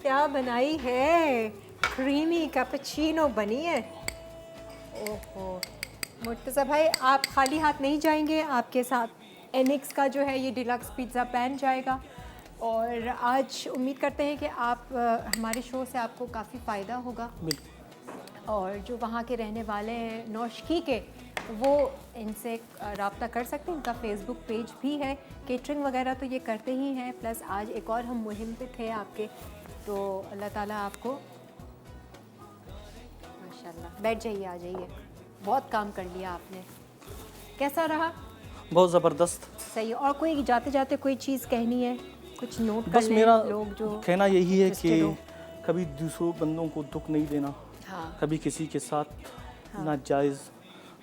क्या बनाई है, क्रीमी कैपेचिनो बनी है। ओहो मुर्तज़ा भाई, आप खाली हाथ नहीं जाएंगे, आपके साथ एनिक्स का जो है ये डिलक्स पिज़्ज़ा पैन जाएगा। और आज उम्मीद करते हैं कि आप हमारे शो से आपको काफ़ी फ़ायदा होगा। और जो वहाँ के रहने वाले हैं नौशकी के, वो इनसे रब्ता कर सकते हैं। उनका फेसबुक पेज भी है। केटरिंग वगैरह तो ये करते ही हैं, प्लस आज एक और हम मुहिम पे थे आपके, तो अल्लाह ताला आपको माशाल्लाह। बैठ जाइए, आ जाइए, बहुत काम कर लिया आपने। कैसा रहा? बहुत ज़बरदस्त। सही है। और कोई जाते जाते कोई चीज़ कहनी है, कुछ नोट कर बस लें मेरा लोग जो कहना यही है कि interested हो। कभी दूसरों बंदों को दुख नहीं देना, हाँ कभी किसी के साथ नाजायज़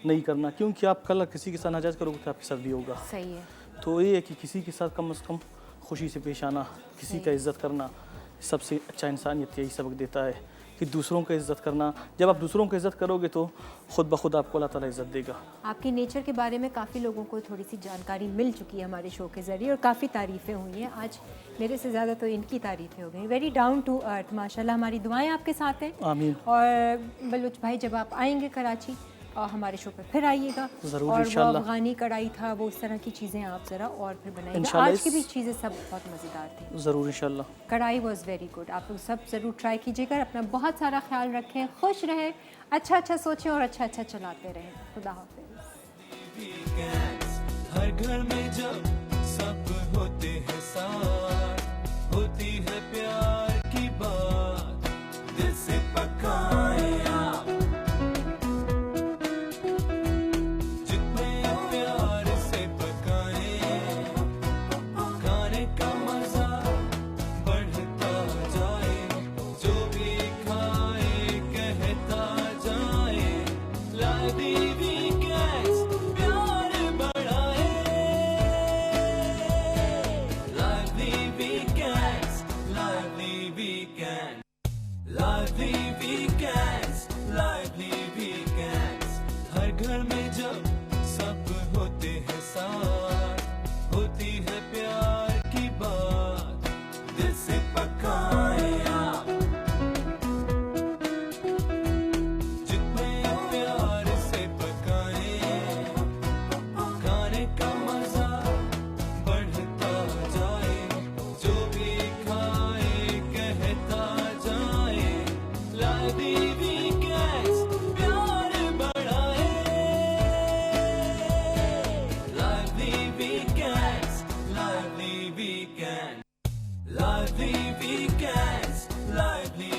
नहीं करना, क्योंकि आप कल किसी के साथ नाजायज़ करोगे तो आपके साथ भी होगा। सही है। तो ये है कि किसी के साथ कम से कम खुशी से पेश आना, किसी का इज़्ज़त करना, सबसे अच्छा इंसानियत यही सबक देता है कि दूसरों का इज़्ज़त करना। जब आप दूसरों का इज़्ज़त करोगे तो ख़ुद ब खुद आपको अल्लाह ताला इज़्ज़त देगा। आपके नेचर के बारे में काफ़ी लोगों को थोड़ी सी जानकारी मिल चुकी है हमारे शो के ज़रिए, और काफ़ी तारीफ़ें हुई हैं। आज मेरे से ज़्यादा तो इनकी तारीफ़ें हो गई। वेरी डाउन टू अर्थ माशाल्लाह। हमारी दुआएं आपके साथ हैं। आमीन। और बलूच भाई, जब आप आएंगे कराची और हमारे शो पर फिर आइएगा। ज़रूर और वो इंशाल्लाह। अफ़गानी कढ़ाई था, वो उस तरह की चीज़ें आप ज़रा और फिर बनाइएगा। इंशाल्लाह आज की भी चीज़ें सब बहुत मज़ेदार थी। ज़रूर इंशाल्लाह। कढ़ाई वॉज वेरी गुड। आप लोग सब ज़रूर ट्राई कीजिएगा। अपना बहुत सारा ख्याल रखें, खुश रहें, अच्छा अच्छा सोचें और अच्छा अच्छा चलाते रहें। खुदा हाफ़िज़। वीकेंड्स, हर घर में जब सब होते हैं साथ, होती है प्यार की बात, दिल से पकाए आप, जितने प्यार से पकाए, खाने का मजा बढ़ता जाए, जो भी खाए कहता जाए, लादी वीकेंड्स प्यार बढ़ाए, लादी वीकेंड्स, लादी वीकेंड, लादी वीकेंड्स, लादी वीकेंड्स, हर घर में जब सब होते हैं साथ, होती है प्यार की बात, दिल से पकाए आप, जितने प्यार से पकाए, खाने का मजा बढ़ता जाए, जो भी खाए कहता जाए, लादी वीकेंड्स प्यार बढ़ाए, लादी वीकेंड्स, लादी वीकेंड, लादी वीकेंड्स, लादी